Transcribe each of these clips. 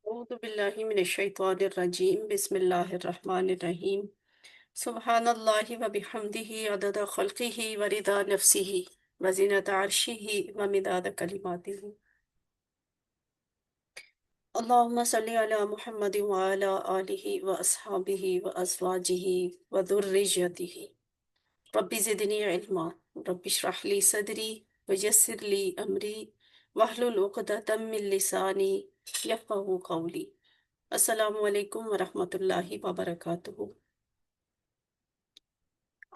أعوذ بالله من الشيطان الرجيم بسم الله الرحمن الرحيم سبحان الله وبحمده عدد خلقه ورضا نفسه وزنة عرشه ومداد كلماته اللهم صل على محمد وعلى آله وأصحابه وأزواجه وذريته رب زدني علما رب اشرح لي صدري ويسر لي أمري واحلل عقدة من لساني يفقهوا قولي السلام علیکم ورحمۃ اللہ وبرکاتہ۔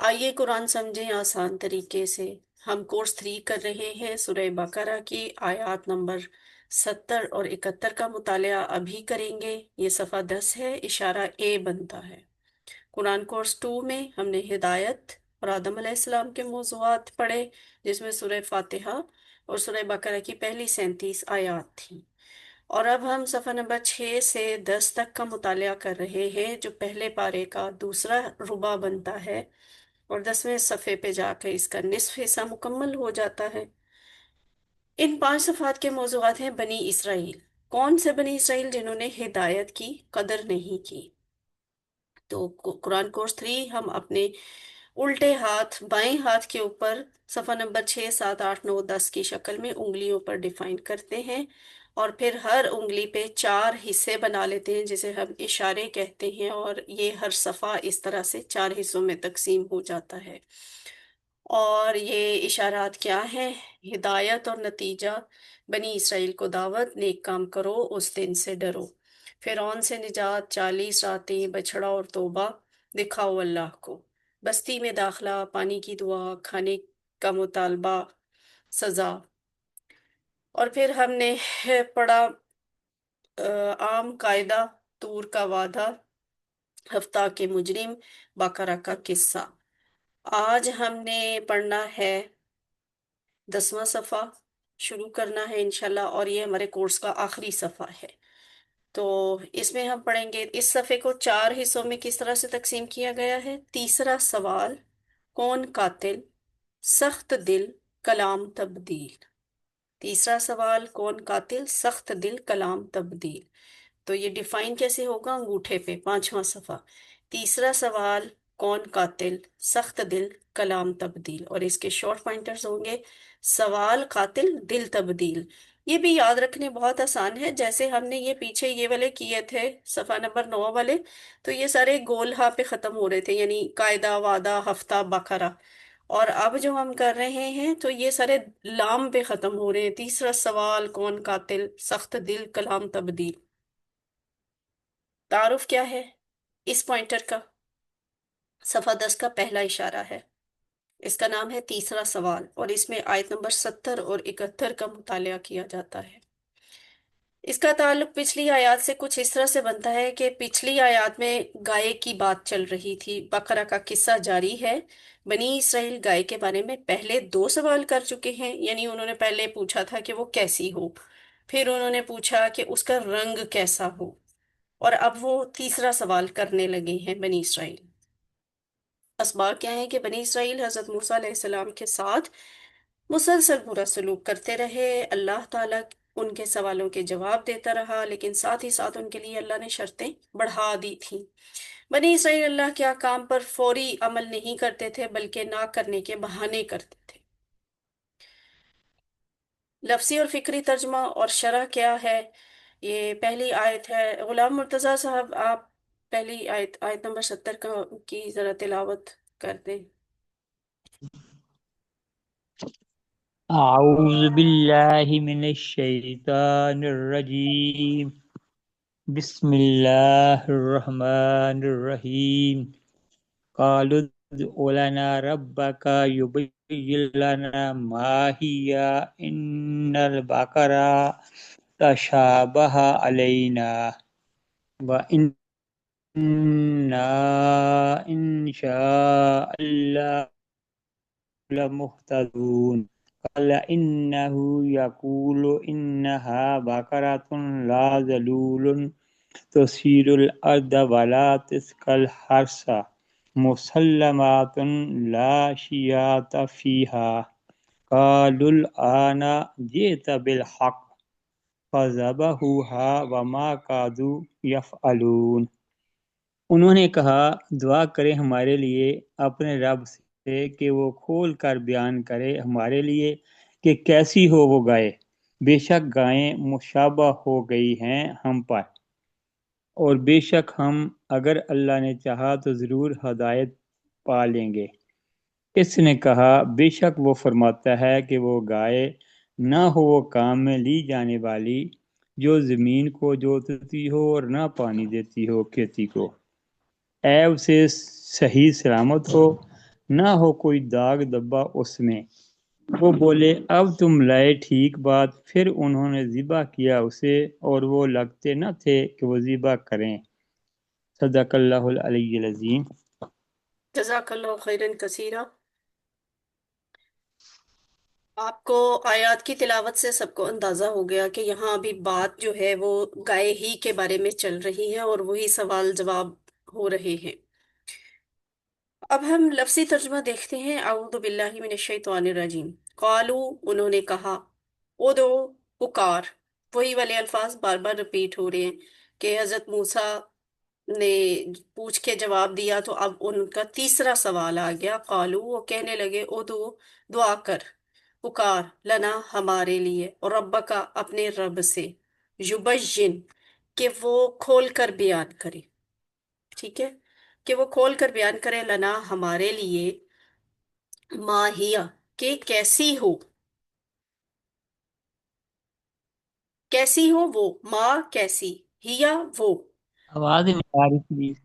آئیے قرآن سمجھیں آسان طریقے سے۔ ہم کورس 3 کر رہے ہیں، سورہ بقرہ کی آیات نمبر 70 اور 71 کا مطالعہ ابھی کریں گے۔ یہ صفحہ 10 ہے، اشارہ اے بنتا ہے۔ قرآن کورس 2 میں ہم نے ہدایت اور آدم علیہ السلام کے موضوعات پڑھے، جس میں سورہ فاتحہ اور سورہ بقرہ کی پہلی 37 آیات تھیں۔ اور اب ہم صفحہ نمبر 6 سے 10 تک کا مطالعہ کر رہے ہیں، جو پہلے پارے کا دوسرا ربع بنتا ہے، اور 10ویں صفحے پہ جا کے اس کا نصف حصہ مکمل ہو جاتا ہے۔ ان 5 صفحات کے موضوعات ہیں بنی اسرائیل۔ کون سے بنی اسرائیل؟ جنہوں نے ہدایت کی قدر نہیں کی۔ تو قرآن کورس 3 ہم اپنے الٹے ہاتھ بائیں ہاتھ کے اوپر صفحہ نمبر 6 7 8 9 10 کی شکل میں انگلیوں پر ڈیفائن کرتے ہیں، اور پھر ہر انگلی پہ 4 حصے بنا لیتے ہیں جسے ہم اشارے کہتے ہیں، اور یہ ہر صفحہ اس طرح سے 4 حصوں میں تقسیم ہو جاتا ہے۔ اور یہ اشارات کیا ہیں؟ ہدایت اور نتیجہ، بنی اسرائیل کو دعوت، نیک کام کرو، اس دن سے ڈرو، فرعون سے نجات، 40 راتیں، بچھڑا اور توبہ، دکھاؤ اللہ کو، بستی میں داخلہ، پانی کی دعا، کھانے کا مطالبہ، سزا۔ اور پھر ہم نے پڑھا عام قاعدہ، طور کا وعدہ، ہفتہ کے مجرم، بقرہ کا قصہ۔ آج ہم نے پڑھنا ہے 10واں صفحہ، شروع کرنا ہے انشاءاللہ، اور یہ ہمارے کورس کا آخری صفحہ ہے۔ تو اس میں ہم پڑھیں گے، اس صفحے کو 4 حصوں میں کس طرح سے تقسیم کیا گیا ہے۔ تیسرا سوال، کون قاتل؟ سخت دل، کلام تبدیل۔ تیسرا سوال، کون قاتل؟ سخت دل، کلام تبدیل۔ تو یہ ڈیفائن کیسے ہوگا؟ انگوٹھے پہ، 5واں صفحہ۔ تیسرا سوال، کون قاتل؟ سخت دل، کلام تبدیل۔ اور اس کے شارٹ پوائنٹرز ہوں گے، سوال، قاتل، دل تبدیل۔ یہ بھی یاد رکھنے بہت آسان ہے، جیسے ہم نے یہ پیچھے یہ والے کیے تھے صفحہ نمبر 9 والے، تو یہ سارے گول ہا پہ ختم ہو رہے تھے، یعنی قاعدہ، وعدہ، ہفتہ، بقرہ۔ اور اب جو ہم کر رہے ہیں تو یہ سارے لام پہ ختم ہو رہے ہیں۔ تیسرا سوال، کون قاتل؟ سخت دل، کلام تبدیل۔ تعارف کیا ہے اس پوائنٹر کا؟ صفحہ 10 کا پہلا اشارہ ہے، اس کا نام ہے تیسرا سوال، اور اس میں آیت نمبر 70 اور 71 کا مطالعہ کیا جاتا ہے۔ اس کا تعلق پچھلی آیات سے کچھ اس طرح سے بنتا ہے کہ پچھلی آیات میں گائے کی بات چل رہی تھی، بقرہ کا قصہ جاری ہے۔ بنی اسرائیل گائے کے بارے میں پہلے 2 سوال کر چکے ہیں، یعنی انہوں نے پہلے پوچھا تھا کہ وہ کیسی ہو، پھر انہوں نے پوچھا کہ اس کا رنگ کیسا ہو، اور اب وہ تیسرا سوال کرنے لگے ہیں بنی اسرائیل۔ اسباب کیا ہیں کہ بنی اسرائیل حضرت موسیٰ علیہ السلام کے ساتھ مسلسل برا سلوک کرتے رہے، اللہ تعالیٰ ان کے سوالوں کے جواب دیتا رہا، لیکن ساتھ ہی ساتھ ان کے لیے اللہ نے شرطیں بڑھا دی تھیں۔ بنی اسرائیل اللہ کے احکام پر فوری عمل نہیں کرتے تھے، بلکہ نہ کرنے کے بہانے کرتے تھے۔ لفظی اور فکری ترجمہ اور شرح کیا ہے؟ یہ پہلی آیت ہے۔ غلام مرتضیٰ صاحب، آپ پہلی آیت، آیت نمبر 70 کی ذرا تلاوت کر دیں۔ أعوذ بالله من الشيطان الرجيم بسم الله الرحمن الرحيم قالوا ادع لنا ربك يبين لنا ما هي إن البقرة تشابه علينا وإنا إن شاء الله لمهتدون قال إنه يقول إنها بقرة لا ذلول تثير الأرض ولا تسقي الحرث مسلمات لا شياط فيها قالوا الآن جئت بالحق فذبحوها وما كادوا يفعلون۔ انہوں نے کہا دعا کرے ہمارے لیے اپنے رب سے کہ وہ کھول کر بیان کرے ہمارے لیے کہ کیسی ہو وہ گائے، بے شک گائیں مشابہ ہو گئی ہیں ہم پر، اور بے شک ہم اگر اللہ نے چاہا تو ضرور ہدایت پا لیں گے۔ اس نے کہا بے شک وہ فرماتا ہے کہ وہ گائے نہ ہو وہ کام میں لی جانے والی جو زمین کو جوتتی ہو اور نہ پانی دیتی ہو کھیتی کو، اے اسے صحیح سلامت ہو، نہ ہو کوئی داغ دبا اس میں۔ وہ بولے اب تم لائے ٹھیک بات، پھر انہوں نے ذبح کیا اسے اور وہ لگتے نہ تھے کہ وہ ذبح کریں۔ صدق اللہ العلی العظیم۔ جزاک اللہ خیرن کثیرہ۔ آپ کو آیات کی تلاوت سے سب کو اندازہ ہو گیا کہ یہاں ابھی بات جو ہے وہ گائے ہی کے بارے میں چل رہی ہے اور وہی سوال جواب ہو رہے ہیں۔ اب ہم لفظی ترجمہ دیکھتے ہیں۔ اعوذ باللہ من الشیطان الرجیم۔ قالو، انہوں نے کہا، ادو، پکار۔ وہی والے الفاظ بار بار رپیٹ ہو رہے ہیں کہ حضرت موسیٰ نے پوچھ کے جواب دیا تو اب ان کا تیسرا سوال آ گیا۔ قالو، وہ کہنے لگے، ادو، دعا کر، پکار، لنا، ہمارے لیے، اور رب کا، اپنے رب سے، یبین، کہ وہ کھول کر بیان کرے، ٹھیک ہے، کہ وہ کھول کر بیان کرے، لنا، ہمارے لیے، ماہیا، کہ کیسی ہو، کیسی ہو وہ، ماں کیسی، ہیا وہ۔ آواز نہیں آ رہی پلیز۔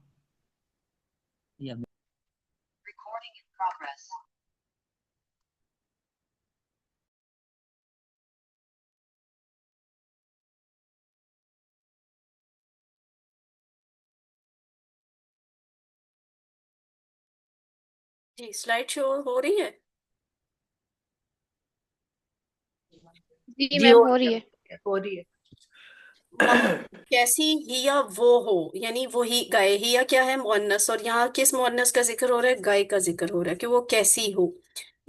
جی، سلائڈ شو ہو رہی ہے؟ جی جی میم ہو ہو رہی رہی ہے۔ ہے، ہو رہی ہے۔ ماں کیسی، ہیا وہ ہو، یعنی وہی گائے، ہیا کیا ہے؟ مؤنث، اور یہاں کس مؤنث کا ذکر ہو رہا ہے؟ گائے کا ذکر ہو رہا ہے کہ وہ کیسی ہو۔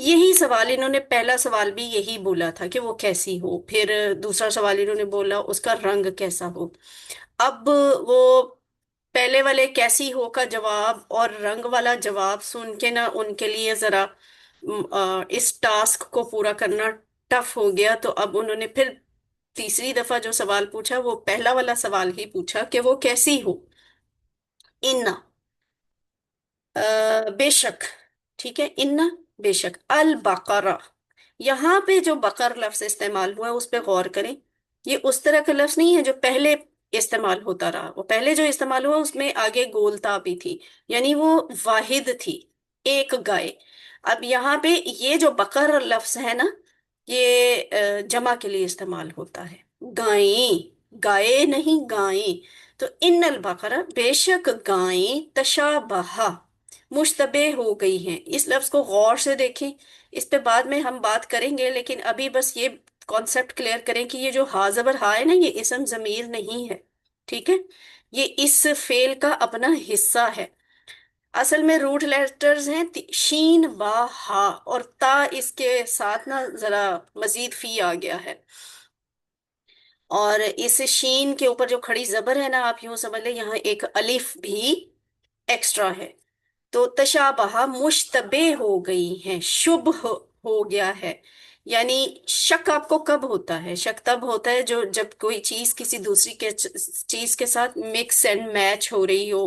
یہی سوال انہوں نے، پہلا سوال بھی یہی بولا تھا کہ وہ کیسی ہو، پھر دوسرا سوال انہوں نے بولا اس کا رنگ کیسا ہو۔ اب وہ پہلے والے کیسی ہو کا جواب اور رنگ والا جواب سن کے نا ان کے لیے ذرا اس ٹاسک کو پورا کرنا ٹف ہو گیا، تو اب انہوں نے پھر تیسری دفعہ جو سوال پوچھا وہ پہلا والا سوال ہی پوچھا کہ وہ کیسی ہو۔ انا، بے شک، ٹھیک ہے، انا، بے شک، البقرہ، یہاں پہ جو بقر لفظ استعمال ہوا ہے اس پہ غور کریں۔ یہ اس طرح کا لفظ نہیں ہے جو پہلے استعمال ہوتا رہا، وہ پہلے جو استعمال ہوا اس میں آگے گولتا بھی تھی، یعنی وہ واحد تھی، ایک گائے۔ اب یہاں پہ یہ جو بقر لفظ ہے نا، یہ جمع کے لیے استعمال ہوتا ہے، گائیں، گائے نہیں، گائیں۔ تو ان البقرہ، بے شک گائیں، تشابہ، مشتبہ ہو گئی ہیں۔ اس لفظ کو غور سے دیکھیں، اس پہ بعد میں ہم بات کریں گے، لیکن ابھی بس یہ کانسیپٹ کلیئر کریں کہ یہ جو ہا زبر ہا ہے نا، یہ اسم ضمیر نہیں ہے، ٹھیک ہے، یہ اس فعل کا اپنا حصہ ہے۔ اصل میں روٹ لیٹرز ہیں شین، با، ہا، اور تا اس کے ساتھ نا ذرا مزید فی آ گیا ہے، اور اس شین کے اوپر جو کھڑی زبر ہے نا، آپ یوں سمجھ لیں یہاں ایک الف بھی ایکسٹرا ہے۔ تو تشابہ، مشتبہ ہو گئی ہیں، شبہ ہو گیا ہے، یعنی شک آپ کو کب ہوتا ہے؟ شک تب ہوتا ہے جب کوئی چیز کسی دوسری کے چیز کے ساتھ مکس اینڈ میچ ہو رہی ہو،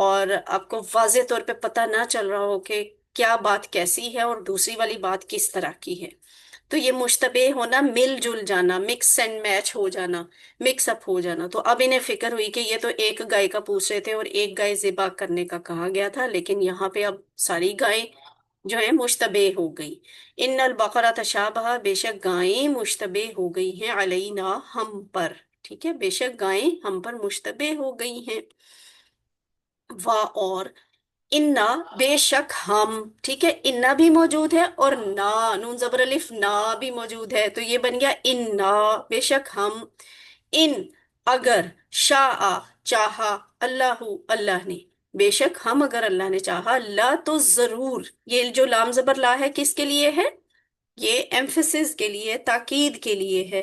اور آپ کو واضح طور پہ پتہ نہ چل رہا ہو کہ کیا بات کیسی ہے اور دوسری والی بات کس طرح کی ہے۔ تو یہ مشتبہ ہونا، مل جل جانا، مکس اینڈ میچ ہو جانا، مکس اپ ہو جانا۔ تو اب انہیں فکر ہوئی کہ یہ تو ایک گائے کا پوچھ رہے تھے اور ایک گائے ذبح کرنے کا کہا گیا تھا، لیکن یہاں پہ اب ساری گائیں جو ہے مشتبہ ہو گئی۔ ان البقرہ تشابہ، بے شک گائیں مشتبہ ہو گئی ہیں، علینا، ہم پر، ٹھیک ہے، بے شک گائیں ہم پر مشتبہ ہو گئی ہیں۔ اور انا، بے شک ہم، ٹھیک ہے، انا بھی موجود ہے اور نا، نون زبر الف نا بھی موجود ہے، تو یہ بن گیا انا، بے شک ہم، ان، اگر، شاء، چاہا، اللہ، اللہ نے، بے شک ہم اگر اللہ نے چاہا، لا، تو ضرور، یہ جو لام زبر لا ہے کس کے لیے ہے؟ یہ ایمفسس کے لیے، تاکید کے لیے ہے،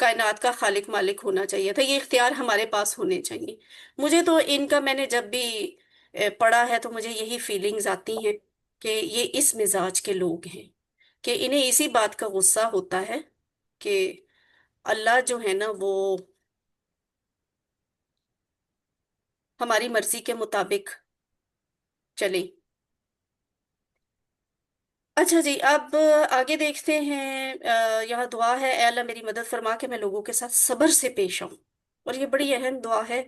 کائنات کا خالق مالک ہونا چاہیے تھا، یہ اختیار ہمارے پاس ہونے چاہیے۔ مجھے تو ان کا، میں نے جب بھی پڑھا ہے تو مجھے یہی فیلنگز آتی ہیں کہ یہ اس مزاج کے لوگ ہیں، کہ انہیں اسی بات کا غصہ ہوتا ہے کہ اللہ جو ہے نا وہ ہماری مرضی کے مطابق چلے۔ اچھا جی، اب آگے دیکھتے ہیں۔ یہاں دعا ہے: اے اللہ میری مدد فرما کہ میں لوگوں کے ساتھ صبر سے پیش آؤں۔ اور یہ بڑی اہم دعا ہے۔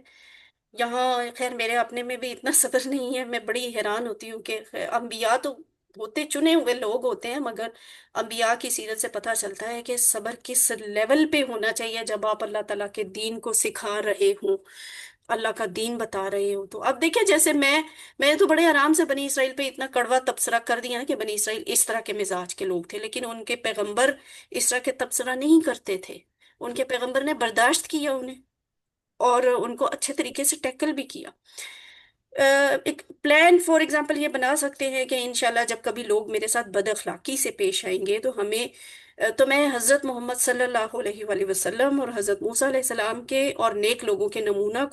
یہاں خیر میرے اپنے میں بھی اتنا صبر نہیں ہے، میں بڑی حیران ہوتی ہوں کہ انبیاء تو ہوتے، چنے ہوئے لوگ ہوتے ہیں، مگر انبیاء کی سیرت سے پتہ چلتا ہے کہ صبر کس لیول پہ ہونا چاہیے جب آپ اللہ تعالیٰ کے دین کو سکھا رہے ہوں، اللہ کا دین بتا رہے ہوں۔ تو اب دیکھیں، جیسے میں نے تو بڑے آرام سے بنی اسرائیل پہ اتنا کڑوا تبصرہ کر دیا نا کہ بنی اسرائیل اس طرح کے مزاج کے لوگ تھے، لیکن ان کے پیغمبر اس طرح کے تبصرہ نہیں کرتے تھے۔ ان کے پیغمبر نے برداشت کیا انہیں، اور ان کو اچھے طریقے سے ٹیکل بھی کیا۔ ایک پلان فار ایگزامپل یہ بنا سکتے ہیں کہ انشاءاللہ جب کبھی لوگ میرے ساتھ بد اخلاقی سے پیش آئیں گے تو میں حضرت محمد صلی اللہ علیہ وآلہ وسلم اور حضرت موسیٰ علیہ السلام کے اور نیک لوگوں کے نمونہ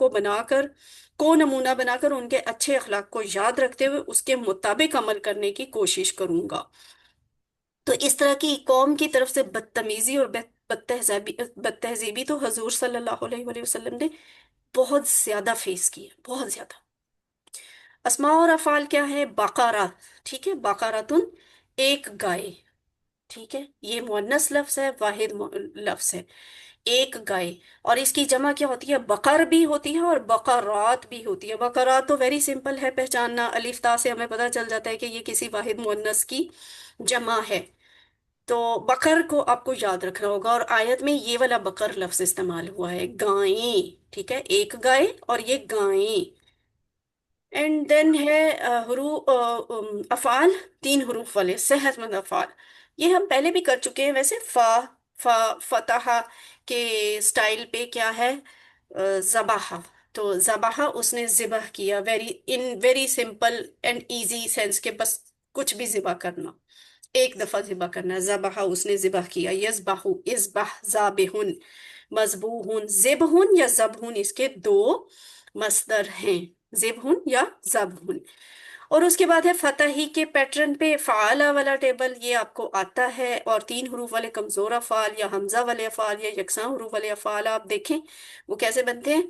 کو نمونہ بنا کر ان کے اچھے اخلاق کو یاد رکھتے ہوئے اس کے مطابق عمل کرنے کی کوشش کروں گا۔ تو اس طرح کی قوم کی طرف سے بدتمیزی اور بد تہذیبی تو حضور صلی اللہ علیہ وآلہ وسلم نے بہت زیادہ فیس کی ہے، بہت زیادہ۔ اسماء اور افعال کیا ہے؟ بقرہ، ٹھیک ہے، بقراتن، ایک گائے، ٹھیک ہے، یہ مؤنث لفظ ہے، واحد لفظ ہے، ایک گائے۔ اور اس کی جمع کیا ہوتی ہے؟ بقر بھی ہوتی ہے اور بقرات بھی ہوتی ہے۔ بقرات تو ویری سمپل ہے پہچاننا، الف تا سے ہمیں پتہ چل جاتا ہے کہ یہ کسی واحد مؤنث کی جمع ہے۔ تو بقر کو آپ کو یاد رکھنا ہوگا، اور آیت میں یہ والا بقر لفظ استعمال ہوا ہے، گائیں، ٹھیک ہے، ایک گائے اور یہ گائیں۔ اینڈ دین ہے حروف افعال، 3 حروف والے صحت مند افعال۔ یہ ہم پہلے بھی کر چکے ہیں ویسے۔ فا فتح کے سٹائل پہ کیا ہے؟ ذبح، تو ذبح اس نے ذبح کیا، very simple and easy sense کے بس کچھ بھی ذبح کرنا، ایک دفعہ ذبح کرنا، ذبح اس نے ذبح کیا، یذبح، اذبح، ذابحن، مذبوحن، ذبحن یا ذبحن، اس کے 2 مصدر ہیں، ذبحن یا ذبحن۔ اور اس کے بعد ہے فتحی کے پیٹرن پہ فعالہ والا ٹیبل، یہ آپ کو آتا ہے، اور 3 حروف والے کمزور افعال یا حمزہ والے افعال یا یکساں حروف والے افعال آپ دیکھیں وہ کیسے بنتے ہیں۔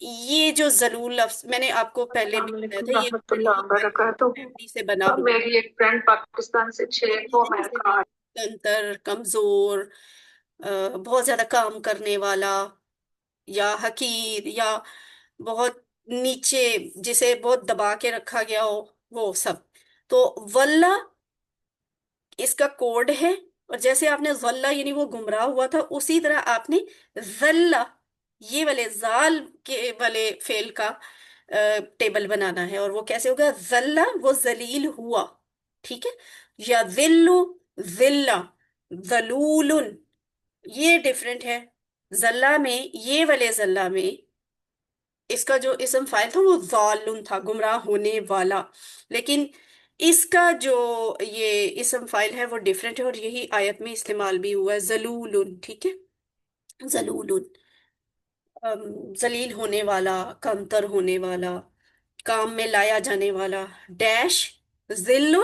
یہ جو ذلول لفظ میں نے آپ کو پہلے بھی السلام بتایا علیکم تھا، یہ ورحمۃ بڑی اللہ وبرکاتہ۔ فیملی سے بنا ہوا میری ایک فرینڈ پاکستان سے وہ میں ہے، کہا تنتر، کمزور، بہت زیادہ کام کرنے والا، یا حقیر، یا بہت نیچے، جسے بہت دبا کے رکھا گیا ہو، وہ سب۔ تو ولہ اس کا کوڈ ہے، اور جیسے آپ نے ظلہ یعنی وہ گمراہ ہوا تھا، اسی طرح آپ نے ذلہ یہ والے زال کے والے فعل کا ٹیبل بنانا ہے، اور وہ کیسے ہوگا؟ ذلہ وہ ذلیل ہوا، ٹھیک ہے، یا ذلو، ذلہ، ذلول، یہ ڈفرنٹ ہے۔ ذلہ میں، یہ والے ذلہ میں اس کا جو اسم فاعل تھا وہ ضالن تھا، گمراہ ہونے والا، لیکن اس کا جو یہ اسم فاعل ہے وہ ڈیفرنٹ ہے، اور یہی آیت میں استعمال بھی ہوا ہے، ذلول، ٹھیک ہے، ذلول، ذلیل ہونے والا، کمتر ہونے والا، کام میں لایا جانے والا، ڈیش، ذل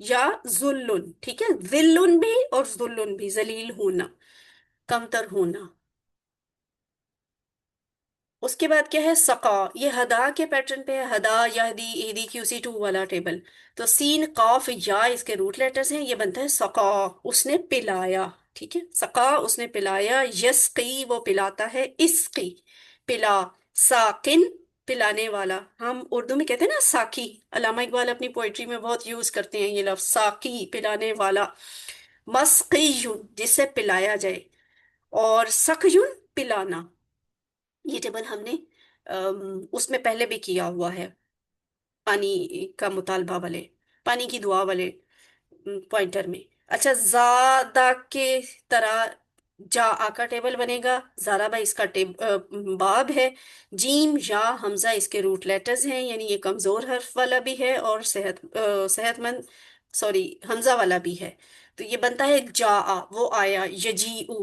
یا ذلن، ٹھیک ہے، ذلن بھی اور ذلن بھی، ذلیل ہونا، کمتر ہونا۔ اس کے بعد کیا ہے؟ سقا، یہ ہدا کے پیٹرن پہ ہے، ہدا، یہدی، ایدی، QC2 والا ٹیبل۔ تو سین، قاف، یا اس کے روٹ لیٹرز ہیں، یہ بنتا ہے سقا، اس نے پلایا، ٹھیک ہے، سقا اس نے پلایا، یسقی وہ پلاتا ہے، اسقی پلا، ساقن پلانے والا، ہم اردو میں کہتے ہیں نا ساقی، علامہ اقبال اپنی پوئٹری میں بہت یوز کرتے ہیں یہ لفظ، ساقی پلانے والا، مسقیون جس سے پلایا جائے، اور سقیون پلانا۔ یہ ٹیبل ہم نے اس میں پہلے بھی کیا ہوا ہے، پانی کا مطالبہ والے، پانی کی دعا والے پوائنٹر میں۔ اچھا، زادہ کے طرح جا آ کا ٹیبل بنے گا، زارابا اس کا باب ہے، جیم، یا، حمزہ اس کے روٹ لیٹرز ہیں، یعنی یہ کمزور حرف والا بھی ہے اور صحت مند، سوری، حمزہ والا بھی ہے۔ تو یہ بنتا ہے جا آ، وہ آیا، یجیعو،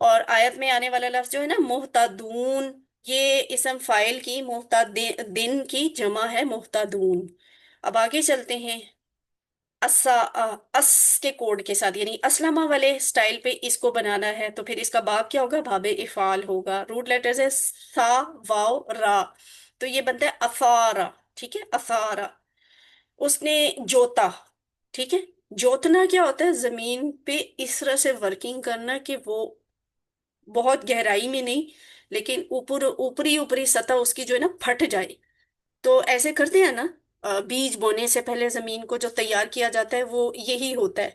اور آیت میں آنے والا لفظ جو ہے نا محتدون، یہ اسم فاعل کی محتدن کی جمع ہے محتدون۔ اب آگے چلتے ہیں، اس کے کوڈ کے ساتھ، یعنی اسلمہ والے سٹائل پہ اس کو بنانا ہے، تو پھر اس کا باب کیا ہوگا؟ باب افعال ہوگا۔ روٹ لیٹرز ہے سا، واو، را، تو یہ بنتا ہے افارا، ٹھیک ہے، افارا۔ اس نے جوتا، ٹھیک ہے، جوتنا کیا ہوتا ہے؟ زمین پہ اس طرح سے ورکنگ کرنا کہ وہ بہت گہرائی میں نہیں، لیکن اوپری اوپری سطح اس کی جو ہے نا پھٹ جائے، تو ایسے کرتے ہیں نا، بیج بونے سے پہلے زمین کو جو تیار کیا جاتا ہے وہ یہی ہوتا ہے،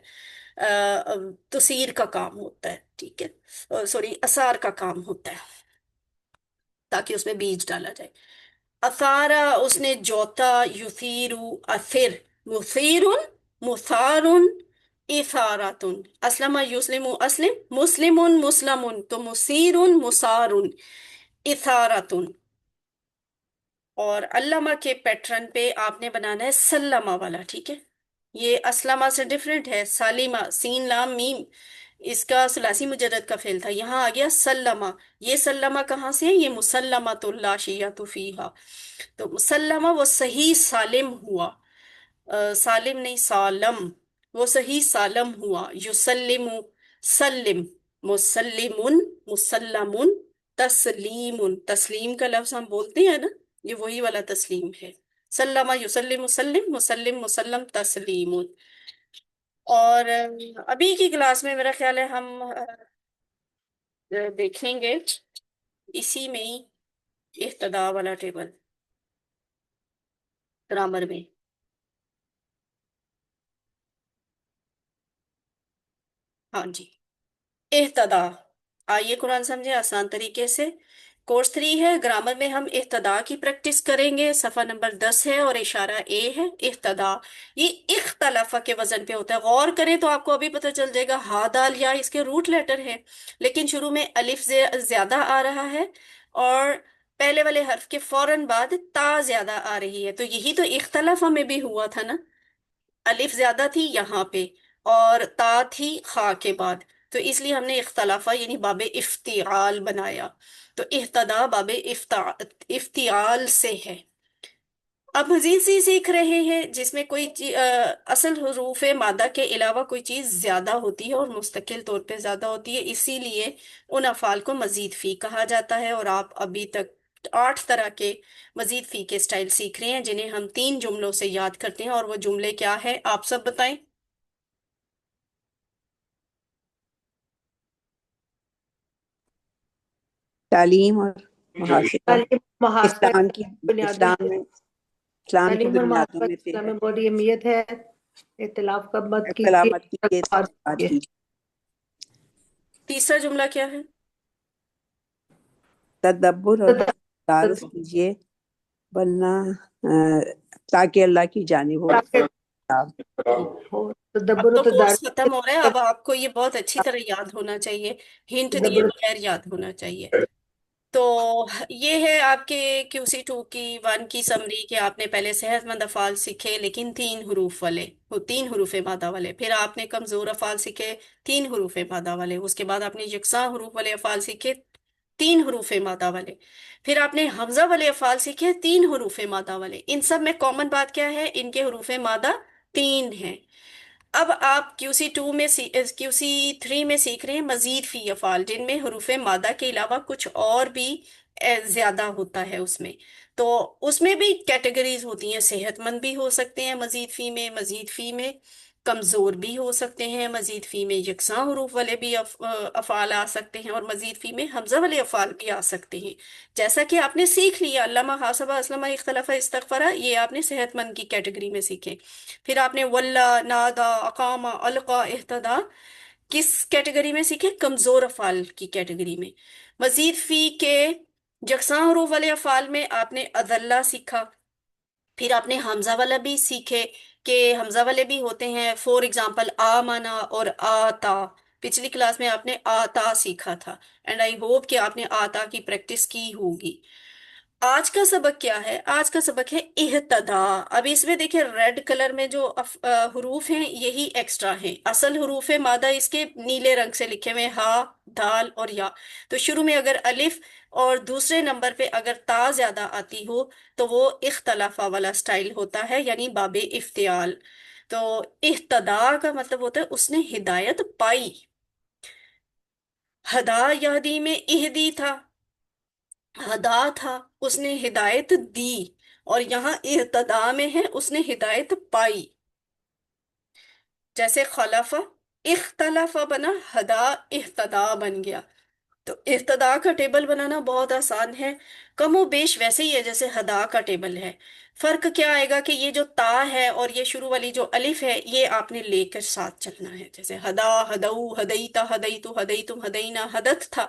تثیر کا کام ہوتا ہے، ٹھیک ہے، سوری اثار کا کام ہوتا ہے، تاکہ اس میں بیج ڈالا جائے۔ اثارا، اس نے جوتا، یثیرو، اثر، مثیر، مثار، اثاراتن، اسلم یسلم اسلم، مسلم مسلم، تو مثیر مسار، اثاراتن۔ اور علامہ کے پیٹرن پہ آپ نے بنانا ہے سلمہ والا، ٹھیک ہے، یہ اسلمہ سے ڈفرینٹ ہے، سالمہ، سین لام میم، اس کا ثلاثی مجرد کا فعل تھا، یہاں آ گیا سلمہ۔ یہ سلمہ کہاں سے ہے؟ یہ مسلمۃ لا شیۃ فیہا، تو مسلمہ وہ صحیح سالم ہوا، سالم نہیں سالم، وہ صحیح سالم ہوا، یسلم، سلم، مسلم، مسلم، تسلیم، تسلیم کا لفظ ہم بولتے ہیں نا، یہ وہی والا تسلیم ہے، سلم یسلم مسلم، مسلم مسلم تسلیم۔ اور ابھی کی کلاس میں میرا خیال ہے ہم دیکھیں گے اسی میں ہی ابتدا والا ٹیبل گرامر میں۔ ہاں جی، اہتدا، آئیے قرآن سمجھے آسان طریقے سے۔ کورس 3 ہے، گرامر میں ہم اہتدا کی پریکٹس کریں گے، صفحہ نمبر 10 ہے اور اشارہ اے ہے۔ اہتدا یہ اختلافہ کے وزن پہ ہوتا ہے، غور کریں تو آپ کو ابھی پتہ چل جائے گا، ہا دال یا اس کے روٹ لیٹر ہے، لیکن شروع میں الف زیادہ آ رہا ہے اور پہلے والے حرف کے فوراً بعد تا زیادہ آ رہی ہے، تو یہی تو اختلافہ میں بھی ہوا تھا نا، الف زیادہ تھی یہاں پہ اور تا تھی خا کے بعد، تو اس لیے ہم نے اختلافہ یعنی باب افتعال بنایا، تو اہتدا باب افتعال سے ہے۔ اب مزید سی سیکھ رہے ہیں جس میں کوئی اصل حروف مادہ کے علاوہ کوئی چیز زیادہ ہوتی ہے اور مستقل طور پہ زیادہ ہوتی ہے، اسی لیے ان افعال کو مزید فی کہا جاتا ہے، اور آپ ابھی تک 8 طرح کے مزید فی کے سٹائل سیکھ رہے ہیں جنہیں ہم 3 جملوں سے یاد کرتے ہیں، اور وہ جملے کیا ہے آپ سب بتائیں؟ تعلیم اور محاسبہ، تعلیم محاسبہ اسلام کی بنیادوں اسلام میں، اسلام کی تعلیم اور بنیادوں محاسبہ میں سے اسلام ہے، میں بڑی اہمیت ہے، اختلاف کا مت اختلاف کیجیے، مت کیجیے، بات کیجیے، تیسرا جملہ کیا ہے؟ تدبر اور تدارس کیجیے، ورنہ تاکہ اللہ کی جانب ہو اب تدبر و تو کورس تدارک، ختم ہو رہا ہے، اب آپ کو یہ بہت اچھی طرح یاد ہونا چاہیے، ہنٹ دیے تدبر بغیر یاد ہونا چاہیے۔ تو یہ ہے آپ کے QC2 کی 1 کی سمری کہ آپ نے پہلے صحت مند افعال سیکھے لیکن 3 حروف والے، وہ 3 حروف مادہ والے، پھر آپ نے کمزور افعال سیکھے 3 حروف مادہ والے، اس کے بعد آپ نے یکساں حروف والے افعال سیکھے 3 حروف مادہ والے، پھر آپ نے حمزہ والے افعال سیکھے 3 حروف مادہ والے۔ ان سب میں کامن بات کیا ہے؟ ان کے حروف مادہ 3 ہیں۔ اب آپ QC2 میں QC3 میں سیکھ رہے ہیں مزید فی افعال، جن میں حروف مادہ کے علاوہ کچھ اور بھی زیادہ ہوتا ہے اس میں، تو اس میں بھی کیٹیگریز ہوتی ہیں، صحت مند بھی ہو سکتے ہیں مزید فی میں، مزید فی میں کمزور بھی ہو سکتے ہیں، مزید فی میں یکساں حروف والے بھی افعال آ سکتے ہیں، اور مزید فی میں حمزہ والے افعال بھی آ سکتے ہیں، جیسا کہ آپ نے سیکھ لیا علامہ حاسبہ اسلمہ اختلافہ استغفرہ، یہ آپ نے صحت مند کی کیٹیگری میں سیکھے۔ پھر آپ نے ولا، نادا، اقامہ، القا، اہتدا کس کیٹیگری میں سیکھے؟ کمزور افعال کی کیٹیگری میں۔ مزید فی کے یکساں حروف والے افعال میں آپ نے اذلہ سیکھا، پھر آپ نے حمزہ والا بھی سیکھے کہ حمزہ والے بھی ہوتے ہیں، فور ایگزامپل آمنا اور آتا، پچھلی کلاس میں آپ نے آتا سیکھا تھا، اینڈ آئی ہوپ کہ آپ نے آتا کی پریکٹس کی ہوگی۔ آج کا سبق کیا ہے؟ آج کا سبق ہے اہتدا۔ اب اس میں دیکھیں ریڈ کلر میں جو حروف ہیں یہی ایکسٹرا ہیں، اصل حروف مادہ اس کے نیلے رنگ سے لکھے ہوئے ہا، دال اور یا۔ تو شروع میں اگر الف اور دوسرے نمبر پہ اگر تا زیادہ آتی ہو تو وہ اختلافہ والا سٹائل ہوتا ہے، یعنی باب افتعال۔ تو اہتدا کا مطلب ہوتا ہے اس نے ہدایت پائی۔ ہدا یہدی میں اہدی تھا، ہدا تھا، اس نے ہدایت دی، اور یہاں اہتدا میں ہے اس نے ہدایت پائی۔ جیسے خلفہ اختلافہ بنا، ہدا اہتدا بن گیا۔ تو اہتدا کا ٹیبل بنانا بہت آسان ہے، کم و بیش ویسے ہی ہے جیسے ہدا کا ٹیبل ہے۔ فرق کیا آئے گا کہ یہ جو تا ہے اور یہ شروع والی جو الف ہے یہ آپ نے لے کر ساتھ چلنا ہے، جیسے ہدا، ہدو، ہدیتا، ہدیتو، ہدیتم، ہدینا، ہدت تھا۔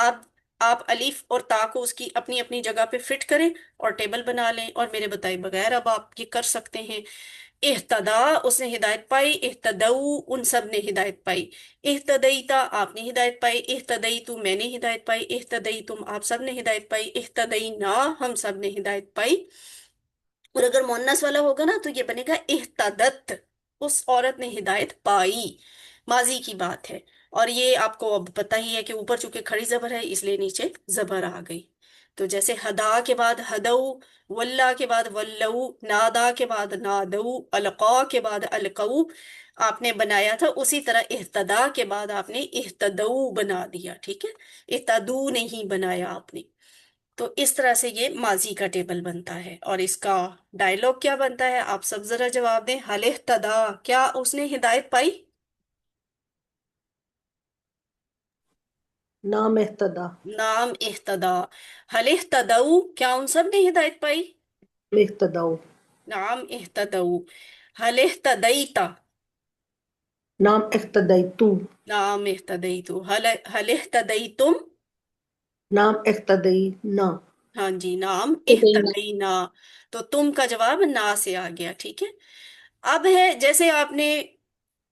آپ آپ الف اور تا کو اس کی اپنی اپنی جگہ پہ فٹ کریں اور ٹیبل بنا لیں، اور میرے بتائے بغیر اب آپ یہ کر سکتے ہیں۔ اہتدا اس نے ہدایت پائی، اہتدو ان سب نے ہدایت پائی، اہتدیتا آپ نے ہدایت پائی، اہتدیتو میں نے ہدایت پائی، اہتدیتم آپ سب نے ہدایت پائی، اہتدینا ہم سب نے ہدایت پائی۔ اور اگر مونس والا ہوگا نا تو یہ بنے گا اہتدت، اس عورت نے ہدایت پائی، ماضی کی بات ہے۔ اور یہ آپ کو اب پتہ ہی ہے کہ اوپر چونکہ کھڑی زبر ہے اس لیے نیچے زبر آ گئی۔ تو جیسے ہدا کے بعد ہدو، ولہ کے بعد ولو، نادا کے بعد نادو، القا کے بعد القو آپ نے بنایا تھا، اسی طرح اہتدا کے بعد آپ نے اہتدو بنا دیا، ٹھیک ہے؟ اہتدو نہیں بنایا آپ نے۔ تو اس طرح سے یہ ماضی کا ٹیبل بنتا ہے، اور اس کا ڈائلاگ کیا بنتا ہے آپ سب ذرا جواب دیں۔ حل اہتدا کیا اس نے ہدایت پائی؟ نام اہتدا، نام اہتدا۔ حل اہتدو کیا ان سب نے ہدایت پائی؟ اہتداؤ، نام اہتدو۔ حل اہتدیتا، نام اہتدیتو، نام اہتدیتو۔ حل اہتدیتم، نام اہتدینا، ہاں جی نام اہتدینا، اہتدینا۔ تو تم کا جواب نا سے آ گیا، ٹھیک ہے؟ اب ہے جیسے آپ نے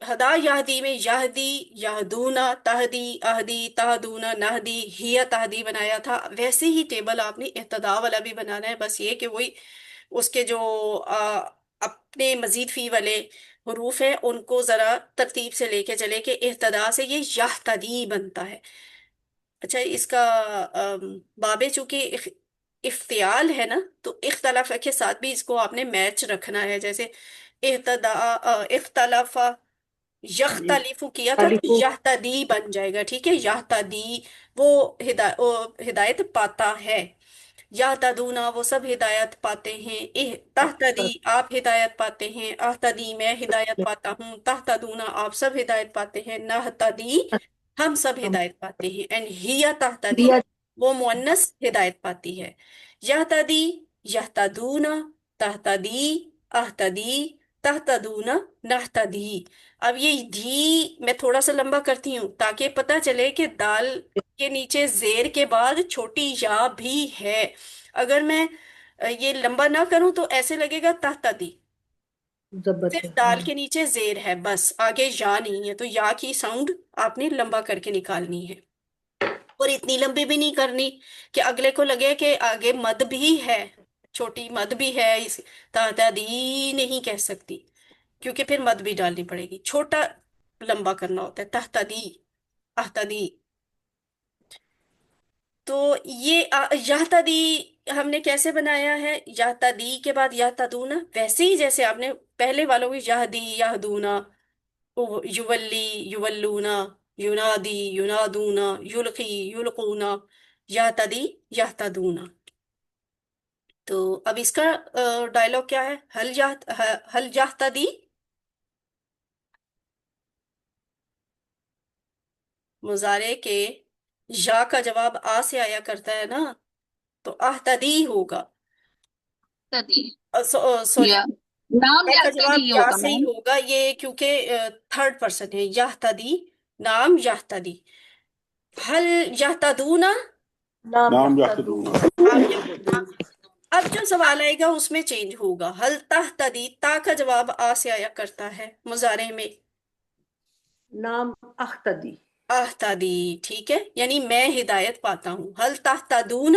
ہدا یہدی میں یہدی، یہدونا، تہدی، اہدی، تہدونا، نہدی، ہی تہدی بنایا تھا، ویسے ہی ٹیبل آپ نے اہتدا والا بھی بنانا ہے، بس یہ کہ وہی اس کے جو اپنے مزید فی والے حروف ہیں ان کو ذرا ترتیب سے لے کے چلے کہ اہتدا سے یہ یہتدی بنتا ہے۔ اچھا اس کا باب چونکہ افتعال ہے نا تو اختلاف کے ساتھ بھی اس کو آپ نے میچ رکھنا ہے، جیسے اہتدا، اختلاف، یختلف کیا تھا تو تالیفو، یہتدی بن جائے گا، ٹھیک ہے؟ یہتدی وہ وہ ہدایت پاتا ہے، یہتدونا وہ سب ہدایت پاتے ہیں، تہتدی آپ ہدایت پاتے ہیں، اہتدی میں ہدایت پاتا ہوں، تہتدونا آپ سب ہدایت پاتے ہیں، نہتدی ہم سب ہدایت پاتے ہیں، اینڈ ہی تہتدی دیا، وہ مؤنث ہدایت پاتی ہے۔ یہتدی، یہتدونا، تہتدی، اہتدی، تہتدونا، نہتدی۔ اب یہ دھی میں تھوڑا سا لمبا کرتی ہوں تاکہ پتہ چلے کہ دال کے نیچے زیر کے بعد چھوٹی یا بھی ہے۔ اگر میں یہ لمبا نہ کروں تو ایسے لگے گا تہتدی، زبر صرف ہے، دال ہاں، کے نیچے زیر ہے بس، آگے یا نہیں ہے، تو یا کی ساؤنڈ آپ نے لمبا کر کے نکالنی ہے، اور اتنی لمبی بھی نہیں کرنی کہ اگلے کو لگے کہ آگے مد بھی ہے، چھوٹی مد بھی ہے، اس تہتدی نہیں کہہ سکتی کیونکہ پھر مد بھی ڈالنی پڑے گی، چھوٹا لمبا کرنا ہوتا ہے تہتدی، اہتدی۔ تو یہ یہتدی ہم نے کیسے بنایا ہے؟ یہتدی کے بعد یہتدونا ویسے ہی جیسے آپ نے پہلے والوں کو یہدی، یہدونا، یولی، یولونا، ینادی، ینادونا، یلقی، یلقونا، یہتدی، یہتدونا۔ تو اب اس کا ڈائلاگ کیا ہے؟ حل یہتدی، مضارع کے یا کا جواب آ سے آیا کرتا ہے نا تو اہتدی ہوگا، تدی سوری، یا نام یا یا کا تدی جواب یا ہوگا سے ہی میم. ہوگا، یہ کیونکہ تھرڈ پرسن ہے، یہتدی، نام یہتدی، حل یہتدونا، نام نام یہتدو، یحتدون. نام یہتدون۔ اب جو سوال آئے گا اس میں چینج ہوگا، حل تہتدی، تا کا جواب آ سے آیا کرتا ہے مضارع میں، نام اختدی، اہتدی، ٹھیک ہے؟ یعنی میں ہدایت پاتا ہوں، حل تہتدون،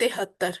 73।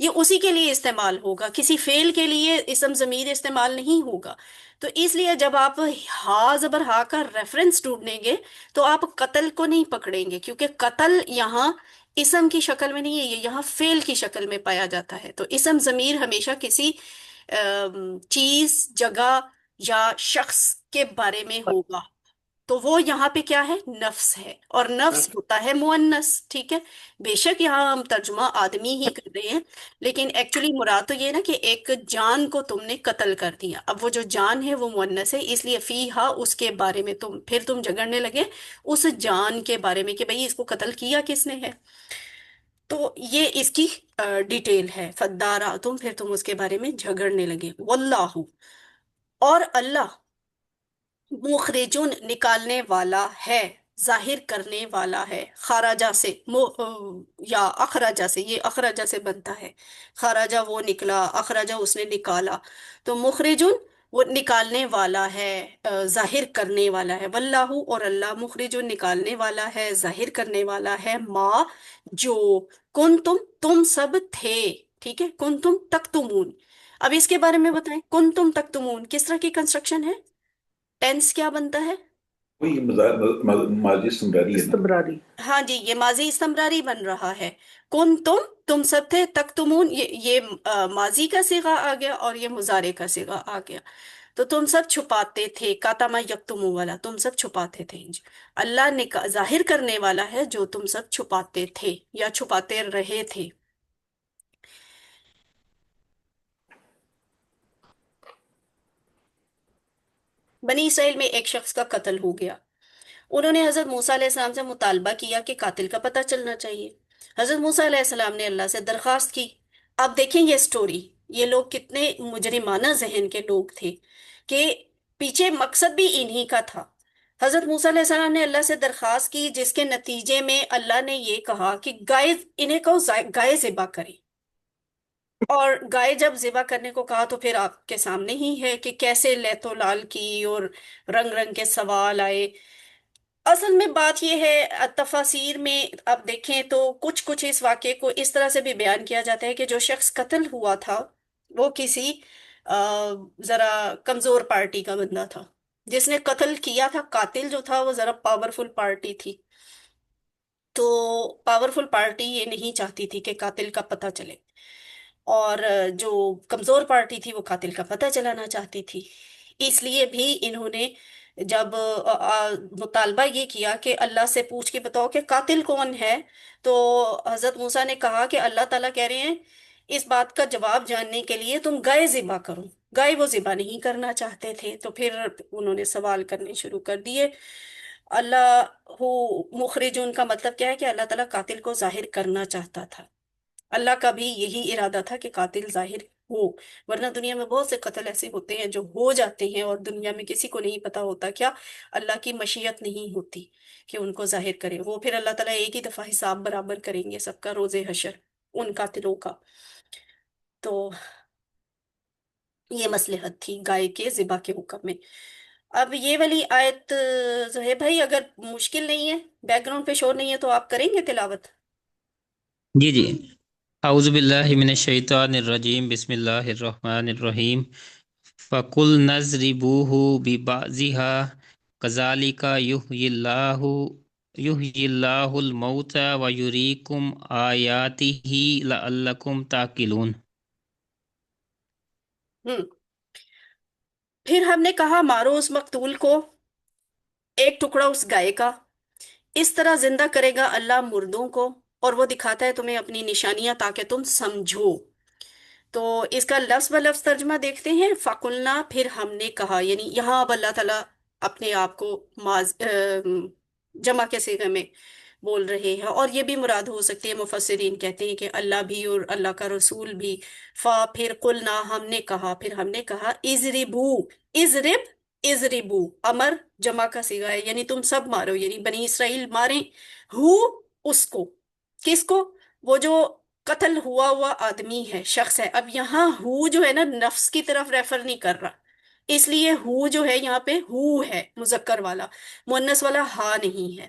یہ اسی کے لیے استعمال ہوگا، کسی فعل کے لیے اسم ضمیر استعمال نہیں ہوگا۔ تو اس لیے جب آپ ہا زبر ہا کا ریفرنس ڈھونڈیں گے تو آپ قتل کو نہیں پکڑیں گے، کیونکہ قتل یہاں اسم کی شکل میں نہیں ہے، یہ یہاں فعل کی شکل میں پایا جاتا ہے۔ تو اسم ضمیر ہمیشہ کسی چیز، جگہ یا شخص کے بارے میں ہوگا۔ تو وہ یہاں پہ کیا ہے؟ نفس ہے، اور نفس ہوتا ہے مؤنث، ٹھیک ہے؟ بے شک یہاں ہم ترجمہ آدمی ہی کر رہے ہیں، لیکن ایکچولی مراد تو یہ نا کہ ایک جان کو تم نے قتل کر دیا، اب وہ جو جان ہے وہ مؤنث ہے، اس لیے فیہا اس کے بارے میں تم جھگڑنے لگے اس جان کے بارے میں کہ بھئی اس کو قتل کیا کس نے ہے۔ تو یہ اس کی ڈیٹیل ہے، فدارا تم، پھر تم اس کے بارے میں جھگڑنے لگے۔ واللہ، اور اللہ، مخرجن نکالنے والا ہے، ظاہر کرنے والا ہے، خارجہ سے یا اخرجہ سے، یہ اخرجہ سے بنتا ہے، خارجہ وہ نکلا، اخرجہ اس نے نکالا، تو مخرجن وہ نکالنے والا ہے، ظاہر کرنے والا ہے، واللہ، اور اللہ، مخرجن نکالنے والا ہے، ظاہر کرنے والا ہے، ما جو کن تم سب تھے، ٹھیک ہے؟ کن تم تکتمون۔ اب اس کے بارے میں بتائیں، کن تم تکتمون کس طرح کی کنسٹرکشن ہے؟ ٹینس کیا بنتا ہے؟ وہی ماضی استمراری ہے نا؟ استمراری۔ ہاں جی، یہ ماضی استمراری بن رہا ہے۔ کن تم سب تھے، تکتمون یہ ماضی کا صیغہ آ گیا اور یہ مضارع کا صیغہ آ گیا۔ تو تم سب چھپاتے تھے، کاتما یکتمو والا، تم سب چھپاتے تھے جی۔ اللہ نے ظاہر کرنے والا ہے جو تم سب چھپاتے تھے یا چھپاتے رہے تھے۔ بنی اسرائیل میں ایک شخص کا قتل ہو گیا، انہوں نے حضرت موسیٰ علیہ السلام سے مطالبہ کیا کہ قاتل کا پتہ چلنا چاہیے۔ حضرت موسیٰ علیہ السلام نے اللہ سے درخواست کی۔ اب دیکھیں یہ سٹوری، یہ لوگ کتنے مجرمانہ ذہن کے لوگ تھے کہ پیچھے مقصد بھی انہی کا تھا۔ حضرت موسیٰ علیہ السلام نے اللہ سے درخواست کی، جس کے نتیجے میں اللہ نے یہ کہا کہ گائے، انہیں کہو گائے ذبح کریں۔ اور گائے جب ذبح کرنے کو کہا تو پھر آپ کے سامنے ہی ہے کہ کیسے لیت و لال کی اور رنگ رنگ کے سوال آئے۔ اصل میں بات یہ ہے، تفاسیر میں اب دیکھیں تو کچھ کچھ اس واقعے کو اس طرح سے بھی بیان کیا جاتا ہے کہ جو شخص قتل ہوا تھا وہ کسی ذرا کمزور پارٹی کا بندہ تھا، جس نے قتل کیا تھا، قاتل جو تھا وہ ذرا پاورفل پارٹی تھی۔ تو پاورفل پارٹی یہ نہیں چاہتی تھی کہ قاتل کا پتہ چلے، اور جو کمزور پارٹی تھی وہ قاتل کا پتہ چلانا چاہتی تھی۔ اس لیے بھی انہوں نے جب مطالبہ یہ کیا کہ اللہ سے پوچھ کے بتاؤ کہ قاتل کون ہے، تو حضرت موسیٰ نے کہا کہ اللہ تعالیٰ کہہ رہے ہیں اس بات کا جواب جاننے کے لیے تم گائے ذبح کرو۔ گائے وہ ذبح نہیں کرنا چاہتے تھے، تو پھر انہوں نے سوال کرنے شروع کر دیے۔ اللہ ہو مخرج، ان کا مطلب کیا ہے کہ اللہ تعالیٰ قاتل کو ظاہر کرنا چاہتا تھا۔ اللہ کا بھی یہی ارادہ تھا کہ قاتل ظاہر ہو، ورنہ دنیا میں بہت سے قتل ایسے ہوتے ہیں جو ہو جاتے ہیں اور دنیا میں کسی کو نہیں پتا ہوتا، کیا اللہ کی مشیت نہیں ہوتی کہ ان کو ظاہر کرے۔ وہ پھر اللہ تعالیٰ ایک ہی دفعہ حساب برابر کریں گے سب کا روز حشر، ان قاتلوں کا۔ تو یہ مصلحت تھی گائے کے ذبح کے حکم میں۔ اب یہ والی آیت زہیب بھائی اگر مشکل نہیں ہے، بیک گراؤنڈ پہ شور نہیں ہے، تو آپ کریں گے تلاوت؟ جی جی، اعوذ باللہ من الشیطان الرجیم، بسم اللہ الرحمن الرحیم۔ فَقُلْ نَضْرِبُوهُ بِبَعْضِهَا كَذَلِكَ يُحْيِي اللَّهُ الْمَوْتَى وَيُرِيكُمْ آيَاتِهِ لَعَلَّكُمْ تَعْقِلُونَ۔ پھر ہم نے کہا مارو اس مقتول کو، ایک ٹکڑا اس گائے کا، اس طرح زندہ کرے گا اللہ مردوں کو، اور وہ دکھاتا ہے تمہیں اپنی نشانیاں تاکہ تم سمجھو۔ تو اس کا لفظ ب لفظ ترجمہ دیکھتے ہیں، فَقُلْنَا، پھر ہم نے کہا، یعنی یہاں اب اللہ تعالیٰ اپنے آپ کو جمع کے صیغے میں بول رہے ہیں، اور یہ بھی مراد ہو سکتی ہے، مفسرین کہتے ہیں کہ اللہ بھی اور اللہ کا رسول بھی۔ پھر قلنا، ہم نے کہا، پھر ہم نے کہا، اضربو، اضرب، اضربو امر جمع کا صیغہ ہے، یعنی تم سب مارو، یعنی بنی اسرائیل ماریں، ہو اس کو، کس کو؟ وہ جو قتل ہوا آدمی ہے، شخص ہے۔ اب یہاں ہو جو ہے نا نفس کی طرف ریفر نہیں کر رہا، اس لیے ہو جو ہے یہاں پہ ہو ہے مذکر والا، مؤنث والا ہا نہیں ہے۔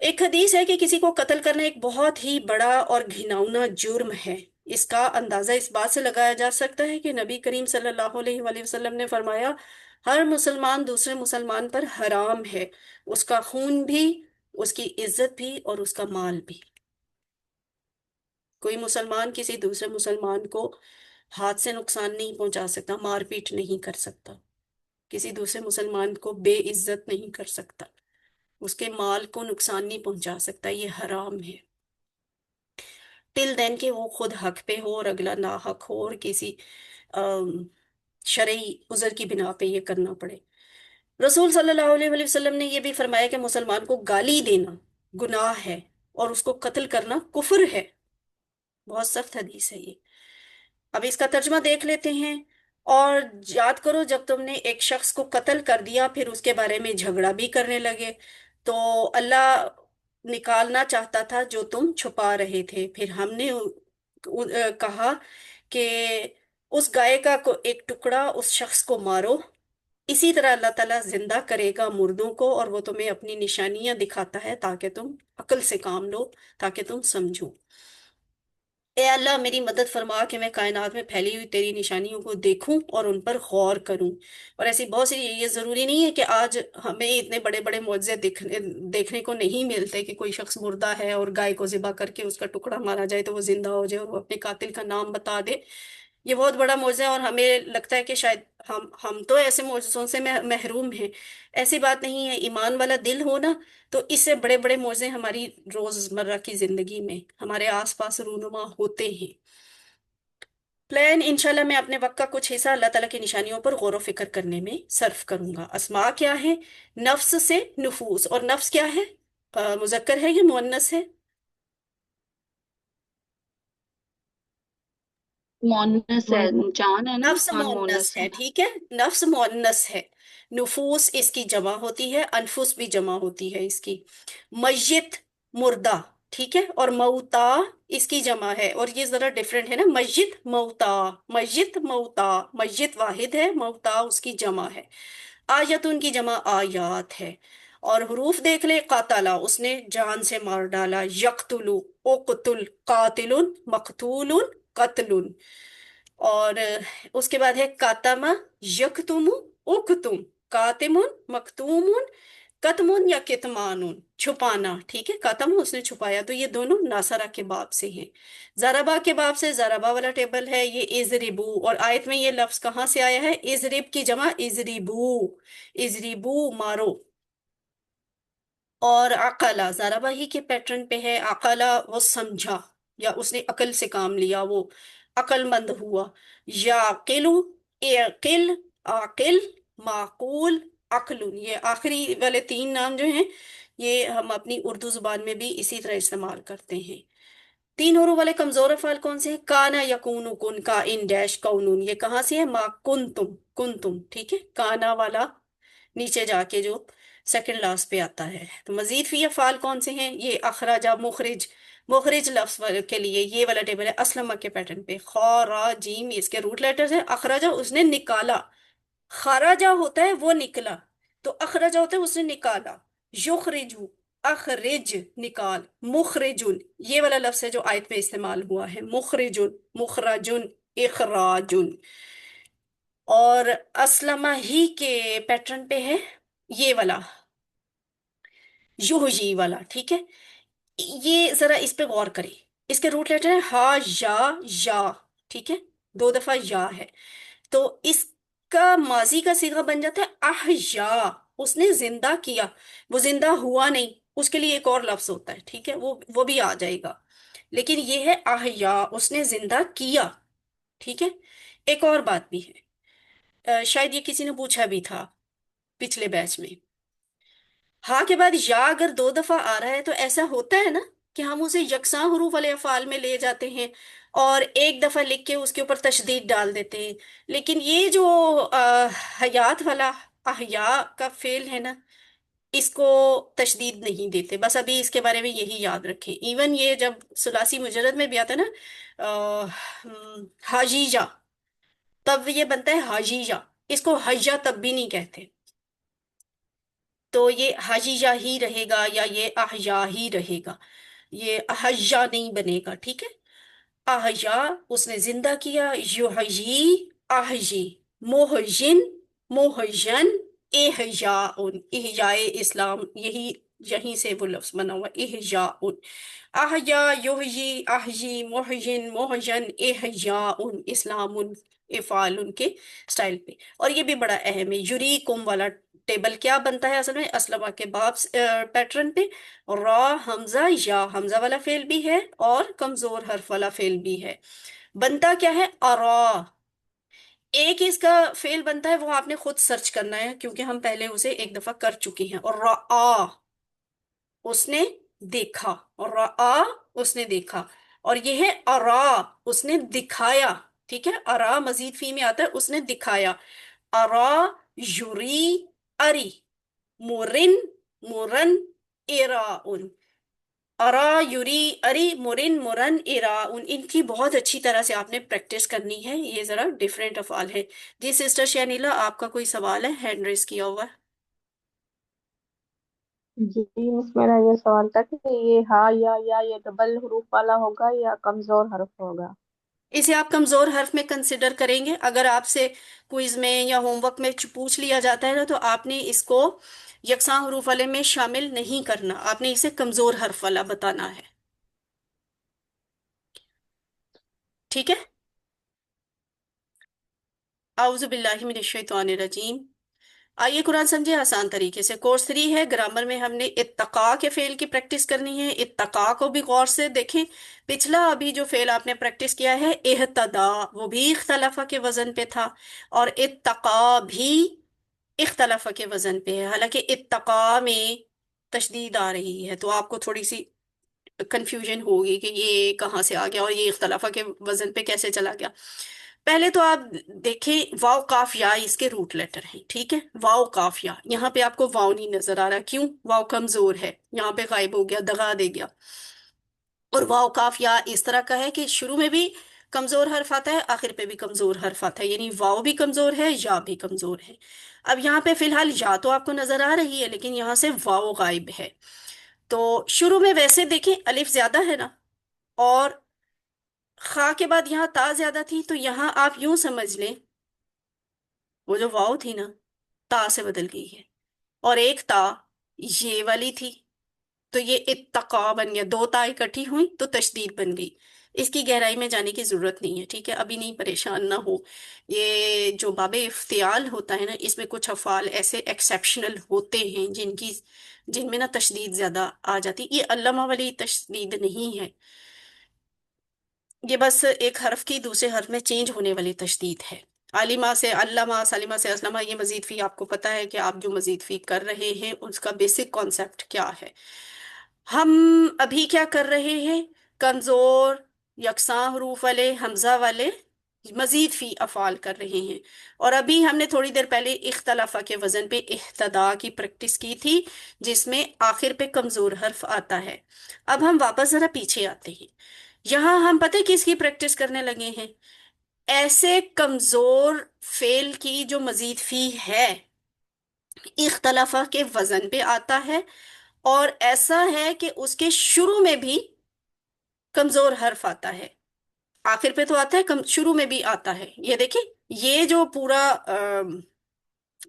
ایک حدیث ہے کہ کسی کو قتل کرنا ایک بہت ہی بڑا اور گھناؤنا جرم ہے۔ اس کا اندازہ اس بات سے لگایا جا سکتا ہے کہ نبی کریم صلی اللہ علیہ وآلہ وسلم نے فرمایا ہر مسلمان دوسرے مسلمان پر حرام ہے، اس کا خون بھی، اس کی عزت بھی اور اس کا مال بھی۔ کوئی مسلمان کسی دوسرے مسلمان کو ہاتھ سے نقصان نہیں پہنچا سکتا، مار پیٹ نہیں کر سکتا، کسی دوسرے مسلمان کو بے عزت نہیں کر سکتا، اس کے مال کو نقصان نہیں پہنچا سکتا، یہ حرام ہے، ٹل دین کہ وہ خود حق پہ ہو اور اگلا ناحق ہو اور کسی آم، شرعی عذر کی بنا پہ یہ کرنا پڑے۔ رسول صلی اللہ علیہ وآلہ وسلم نے یہ بھی فرمایا کہ مسلمان کو گالی دینا گناہ ہے اور اس کو قتل کرنا کفر ہے۔ بہت سخت حدیث ہے یہ۔ اب اس کا ترجمہ دیکھ لیتے ہیں۔ اور یاد کرو جب تم نے ایک شخص کو قتل کر دیا پھر اس کے بارے میں جھگڑا بھی کرنے لگے تو اللہ نکالنا چاہتا تھا جو تم چھپا رہے تھے، پھر ہم نے کہا کہ اس گائے کا ایک ٹکڑا اس شخص کو مارو، اسی طرح اللہ تعالیٰ زندہ کرے گا مردوں کو اور وہ تمہیں اپنی نشانیاں دکھاتا ہے تاکہ تم عقل سے کام لو، تاکہ تم سمجھو۔ اے اللہ میری مدد فرما کہ میں کائنات میں پھیلی ہوئی تیری نشانیوں کو دیکھوں اور ان پر غور کروں۔ اور ایسی بہت سی، یہ ضروری نہیں ہے کہ آج ہمیں اتنے بڑے بڑے معجزے دیکھنے کو نہیں ملتے کہ کوئی شخص مردہ ہے اور گائے کو ذبح کر کے اس کا ٹکڑا مارا جائے تو وہ زندہ ہو جائے اور وہ اپنے قاتل کا نام بتا دے۔ یہ بہت بڑا معجزہ ہے اور ہمیں لگتا ہے کہ شاید ہم تو ایسے معجزوں سے محروم ہیں۔ ایسی بات نہیں ہے، ایمان والا دل ہو نا تو اس سے بڑے بڑے معجزے ہماری روزمرہ کی زندگی میں ہمارے آس پاس رونما ہوتے ہیں۔ پلان انشاءاللہ میں اپنے وقت کا کچھ حصہ اللہ تعالیٰ کی نشانیوں پر غور و فکر کرنے میں صرف کروں گا۔ اسماء کیا ہے؟ نفس سے نفوس، اور نفس کیا ہے؟ مذکر ہے یا مؤنث ہے؟ مونس ہے، جان ہے نا، نفس جان مؤنث مونس ہے، ہے۔ ٹھیک ہے، نفس مؤنث ہے۔ نفوس اس کی جمع ہوتی ہے، انفس بھی جمع ہوتی ہے اس کی۔ میت مردہ، ٹھیک ہے، اور موتا اس کی جمع ہے، اور یہ ذرا ڈیفرنٹ ہے نا، میت موتا، میت موتا، میت واحد ہے، موتا اس کی جمع ہے۔ آیتن کی جمع آیات ہے۔ اور حروف دیکھ لے، قاتلا اس نے جان سے مار ڈالا، یقتلو اقتل، قاتل مقتول قتل، اور اس کے بعد ہے کاتما یکتم اکتم، کاتم مکتوم، کتم یا کتمان چھپانا، ٹھیک ہے، کاتم اس نے چھپایا، تو یہ دونوں ناصرہ کے باب سے ہیں۔ ضربا کے باب سے ضربا والا ٹیبل ہے یہ اضربو، اور آیت میں یہ لفظ کہاں سے آیا ہے؟ اضرب کی جمع اضربو، اضربو مارو۔ اور عقلا ضربہ ہی کے پیٹرن پہ ہے، عقلا وہ سمجھا یا اس نے عقل سے کام لیا، وہ عقل مند ہوا۔ یعقلو اعقل، عاقل، معقول، عقل، یہ آخری والے تین نام جو ہیں یہ ہم اپنی اردو زبان میں بھی اسی طرح استعمال کرتے ہیں۔ تین حروف والے کمزور افعال کون سے ہیں؟ کانا یکون کن، کا ان ڈیش کونون، یہ کہاں سے ہے؟ ما کنتم، کنتم، ٹھیک ہے، کانا والا نیچے جا کے جو سیکنڈ لاسٹ پہ آتا ہے۔ تو مزید فی افعال کون سے ہیں؟ یہ اخراجہ، مخرج، مخرج لفظ کے لیے یہ والا ٹیبل ہے اسلمہ کے پیٹرن پہ، خورا جیم اس کے روٹ لیٹرز ہیں۔ اخراجہ اس نے نکالا، خراجہ ہوتا ہے وہ نکلا، تو اخراجہ ہوتا ہے اس نے نکالا۔ یخرجو اخرج نکال، مخرجن یہ والا لفظ ہے جو آیت میں استعمال ہوا ہے، مخرجن، مخرجن، اخراجن۔ اور اسلمہ ہی کے پیٹرن پہ ہے یہ والا یوہجی والا، ٹھیک ہے، یہ ذرا اس پہ غور کریں، اس کے روٹ لیٹر ہے ہا یا، ٹھیک ہے، دو دفعہ یا ہے، تو اس کا ماضی کا صیغہ بن جاتا ہے احیا، اس نے زندہ کیا، وہ زندہ ہوا نہیں، اس کے لیے ایک اور لفظ ہوتا ہے، ٹھیک ہے، وہ بھی آ جائے گا، لیکن یہ ہے احیا، اس نے زندہ کیا، ٹھیک ہے۔ ایک اور بات بھی ہے، شاید یہ کسی نے پوچھا بھی تھا پچھلے بیچ میں، ہاں کے بعد یا اگر دو دفعہ آ رہا ہے تو ایسا ہوتا ہے نا کہ ہم اسے یکساں حروف والے افعال میں لے جاتے ہیں اور ایک دفعہ لکھ کے اس کے اوپر تشدید ڈال دیتے ہیں، لیکن یہ جو حیات والا احیا کا فعل ہے نا اس کو تشدید نہیں دیتے، بس ابھی اس کے بارے میں یہی یاد رکھیں۔ ایون یہ جب ثلاثی مجرد میں بھی آتا ہے نا حاجیجہ، تب یہ بنتا ہے حاجیجہ، اس کو حجہ تب بھی نہیں کہتے۔ تو یہ حجیجہ ہی رہے گا یا یہ احیا ہی رہے گا، یہ احجا نہیں بنے گا، ٹھیک ہے؟ احیا اس نے زندہ کیا، یحیی احجی، محجن محجن، احیاء احیاء اسلام، یہیں سے وہ لفظ بنا ہوا احیاء، احیا یحیی احجی محجن محجن احیاء اسلام، افعال ان کے سٹائل پہ۔ اور یہ بھی بڑا اہم ہے، یریکم والا ٹیبل کیا بنتا ہے اصل میں؟ اسلمہ کے باب پیٹرن پہ را حمزہ یا حمزہ والا فعل بھی ہے اور کمزور حرف والا فعل بھی ہے۔ بنتا کیا ہے؟ ارا، ایک اس کا فعل بنتا ہے وہ آپ نے خود سرچ کرنا ہے کیونکہ ہم پہلے اسے ایک دفعہ کر چکے ہیں، اور رآ اس نے دیکھا، اور رآ اس نے دیکھا، اور یہ ہے ارا اس نے دکھایا، ٹھیک ہے؟ ارا مزید فی میں آتا ہے اس نے دکھایا، ارا یری اری، مورن مورن، اراؤن، ارا یری اری مرن مرن اراؤن، ان کی بہت اچھی طرح سے آپ نے پریکٹس کرنی ہے، یہ ذرا ڈیفرنٹ افعال ہے۔ جی سسٹر شینیلا، آپ کا کوئی سوال ہے؟ ہینڈ ریز کیا ہوا ہے۔ جی مس، میرا یہ سوال تھا کہ یہ ہا یا یہ ڈبل حروف والا ہوگا یا کمزور حرف ہوگا؟ اسے آپ کمزور حرف میں کنسیڈر کریں گے۔ اگر آپ سے کوئز میں یا ہوم ورک میں پوچھ لیا جاتا ہے نا، تو آپ نے اس کو یکساں حروف والے میں شامل نہیں کرنا، آپ نے اسے کمزور حرف والا بتانا ہے، ٹھیک ہے؟ اعوذ باللہ من الشیطان الرجیم۔ آئیے قرآن سمجھے آسان طریقے سے۔ کورس 3 ہے، گرامر میں ہم نے اتقا کے فعل کی پریکٹس کرنی ہے۔ اتقا کو بھی غور سے دیکھیں، پچھلا ابھی جو فعل آپ نے پریکٹس کیا ہے اہتدا، وہ بھی اختلافہ کے وزن پہ تھا، اور اتقا بھی اختلافہ کے وزن پہ ہے، حالانکہ اتقا میں تشدید آ رہی ہے، تو آپ کو تھوڑی سی کنفیوژن ہوگی کہ یہ کہاں سے آ گیا اور یہ اختلافہ کے وزن پہ کیسے چلا گیا۔ پہلے تو آپ دیکھیں واو کاف یا اس کے روٹ لیٹر ہیں، ٹھیک ہے؟ واو کاف یا، یہاں پہ آپ کو واو نہیں نظر آ رہا، کیوں؟ واو کمزور ہے، یہاں پہ غائب ہو گیا، دغا دے گیا۔ اور واو کاف یا اس طرح کا ہے کہ شروع میں بھی کمزور حرف آتا ہے، آخر پہ بھی کمزور حرف آتا ہے، یعنی واو بھی کمزور ہے، یا بھی کمزور ہے۔ اب یہاں پہ فی الحال یا تو آپ کو نظر آ رہی ہے، لیکن یہاں سے واو غائب ہے۔ تو شروع میں ویسے دیکھیں الف زیادہ ہے نا، اور خا کے بعد یہاں تا زیادہ تھی، تو یہاں آپ یوں سمجھ لیں وہ جو واو تھی نا تا سے بدل گئی ہے، اور ایک تا یہ والی تھی، تو یہ اتقا بن گیا، دو تا اکٹھی ہوئی تو تشدید بن گئی۔ اس کی گہرائی میں جانے کی ضرورت نہیں ہے، ٹھیک ہے؟ ابھی نہیں، پریشان نہ ہو۔ یہ جو باب افتعال ہوتا ہے نا، اس میں کچھ افعال ایسے ایکسیپشنل ہوتے ہیں جن میں نا تشدید زیادہ آ جاتی، یہ علامہ والی تشدید نہیں ہے، یہ بس ایک حرف کی دوسرے حرف میں چینج ہونے والی تشدید ہے۔ عالمہ سے علامہ، سالمہ سے اسلمہ، یہ مزید فی آپ کو پتا ہے کہ آپ جو مزید فی کر رہے ہیں اس کا بیسک کانسیپٹ کیا ہے۔ ہم ابھی کیا کر رہے ہیں؟ کمزور یکساں حروف والے حمزہ والے مزید فی افعال کر رہے ہیں، اور ابھی ہم نے تھوڑی دیر پہلے اختلافہ کے وزن پہ اہتدا کی پریکٹس کی تھی، جس میں آخر پہ کمزور حرف آتا ہے۔ اب ہم واپس ذرا پیچھے آتے ہیں، یہاں ہم پتہ کس کی پریکٹس کرنے لگے ہیں؟ ایسے کمزور فعل کی جو مزید فی ہے، اختلافہ کے وزن پہ آتا ہے، اور ایسا ہے کہ اس کے شروع میں بھی کمزور حرف آتا ہے، آخر پہ تو آتا ہے، شروع میں بھی آتا ہے۔ یہ دیکھیں، یہ جو پورا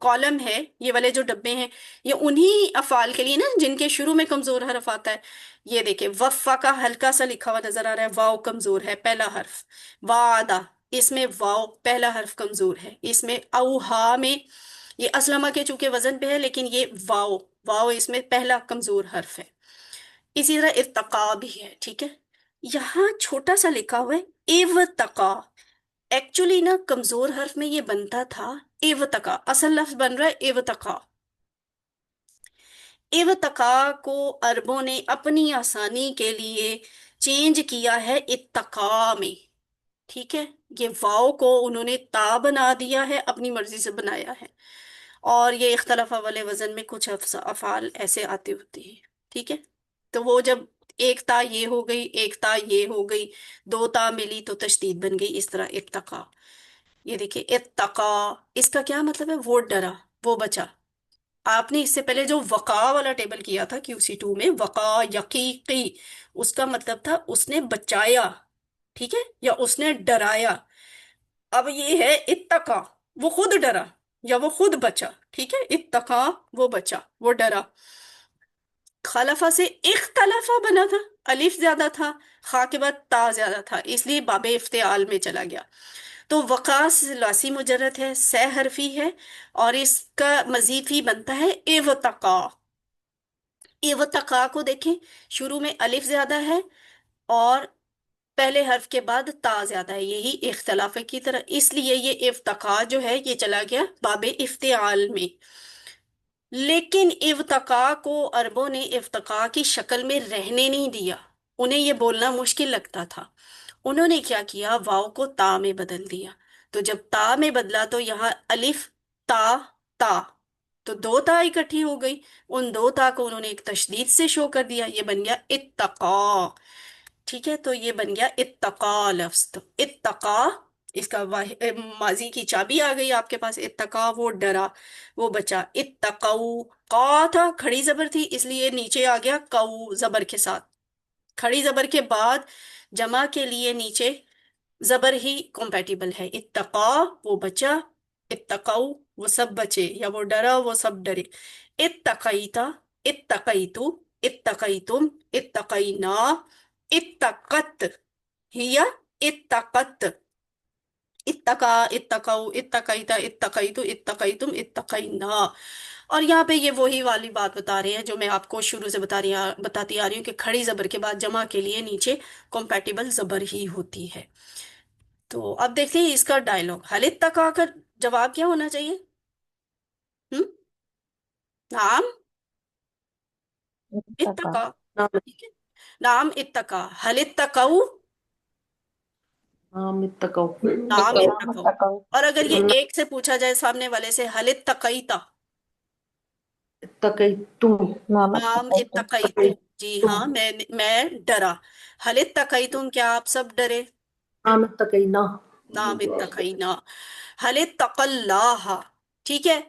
کالم ہے، یہ والے جو ڈبے ہیں، یہ انہی افعال کے لیے نا جن کے شروع میں کمزور حرف آتا ہے۔ یہ دیکھیں، وفا کا ہلکا سا لکھا ہوا نظر آ رہا ہے، واو کمزور ہے، پہلا حرف۔ وعدہ، اس میں واو پہلا حرف کمزور ہے۔ اس میں اوہا میں، یہ اسلمہ کے چونکہ وزن پہ ہے، لیکن یہ واو اس میں پہلا کمزور حرف ہے۔ اسی طرح ارتقا بھی ہے، ٹھیک ہے؟ یہاں چھوٹا سا لکھا ہوا ہے ایوتقا، ایکچولی نا کمزور حرف میں یہ بنتا تھا ایوتقا، اصل لفظ بن رہا ہے ایوتقا۔ ایوتقا کو عربوں نے اپنی آسانی کے لیے چینج کیا ہے اتقا میں، ٹھیک ہے؟ یہ واو کو انہوں نے تا بنا دیا ہے، اپنی مرضی سے بنایا ہے، اور یہ اختلافہ والے وزن میں کچھ افعال ایسے آتے ہوتے ہیں، ٹھیک ہے؟ تو وہ جب ایک تا یہ ہو گئی، ایک تا یہ ہو گئی، دو تا ملی تو تشدید بن گئی، اس طرح ارتقا۔ یہ دیکھیں اتقا، اس کا کیا مطلب ہے؟ وہ ڈرا، وہ بچا۔ آپ نے اس سے پہلے جو وقا والا ٹیبل کیا تھا QC2 میں، وقا یقیقی، اس کا مطلب تھا اس نے بچایا، ٹھیک ہے، یا اس نے ڈرایا۔ اب یہ ہے اتقا، وہ خود ڈرا یا وہ خود بچا، ٹھیک ہے، اتقا وہ بچا، وہ ڈرا۔ خلفہ سے اختلافہ بنا تھا، الف زیادہ تھا، خا کے بعد تا زیادہ تھا، اس لیے باب افتعال میں چلا گیا۔ تو وقاص لاسی مجرد ہے، سہ حرفی ہے، اور اس کا مزید فی بنتا ہے ایوتقا۔ ایوتقا کو دیکھیں، شروع میں الف زیادہ ہے اور پہلے حرف کے بعد تا زیادہ ہے، یہی اختلاف کی طرح، اس لیے یہ افتقا جو ہے یہ چلا گیا باب افتعال میں۔ لیکن افتقا کو عربوں نے افتقا کی شکل میں رہنے نہیں دیا، انہیں یہ بولنا مشکل لگتا تھا۔ انہوں نے کیا کیا، واو کو تا میں بدل دیا۔ تو جب تا میں بدلا تو یہاں الف تا تا، تو دو تا اکٹھی ہو گئی، ان دو تا کو انہوں نے ایک تشدید سے شو کر دیا، یہ بن گیا اتقا، ٹھیک ہے، تو یہ بن گیا اتقا لفظ۔ تو اتقا، اس کا ماضی کی چابی آ گئی آپ کے پاس، اتقا وہ ڈرا، وہ بچا۔ اتقو، قا تھا، کھڑی زبر تھی، اس لیے نیچے آ گیا قو زبر کے ساتھ، کھڑی زبر کے بعد جمع کے لیے نیچے زبر ہی کمپیٹیبل ہے۔ اتقا وہ بچا، اتقو وہ سب بچے، یا وہ ڈرا وہ سب ڈرے۔ اتقیتا، اتقیتو، اتقیتم، اتقینا، اتقت ہی، اتقت، اتقا، اتقو، اتقیتا، اتقیتو، اتقیتم، اتقینا۔ اور یہاں پہ یہ وہی والی بات بتا رہے ہیں جو میں آپ کو شروع سے بتاتی آ رہی ہوں کہ کھڑی زبر کے بعد جمع کے لیے نیچے کمپیٹیبل زبر ہی ہوتی ہے۔ تو اب دیکھتے ہیں اس کا ڈائلوگ، حل اتقا کا جواب کیا ہونا چاہیے؟ ہم؟ نام اتقا، اتقا، نام ٹھیک ہے، نام اتقا، حل اتقو، نام اتقو، نام نام اتقو۔ اتقا، اور اگر یہ ایک سے پوچھا جائے سامنے والے سے، حل اتقیتا، اتقیتم، نام نام اتقا، اتقیتو، جی ہاں، میں ڈرا۔ حل اتقیتم، کیا آپ سب ڈرے؟ نام اتقینا، نام اتقینا۔ حل اتق اللہ، ٹھیک ہے،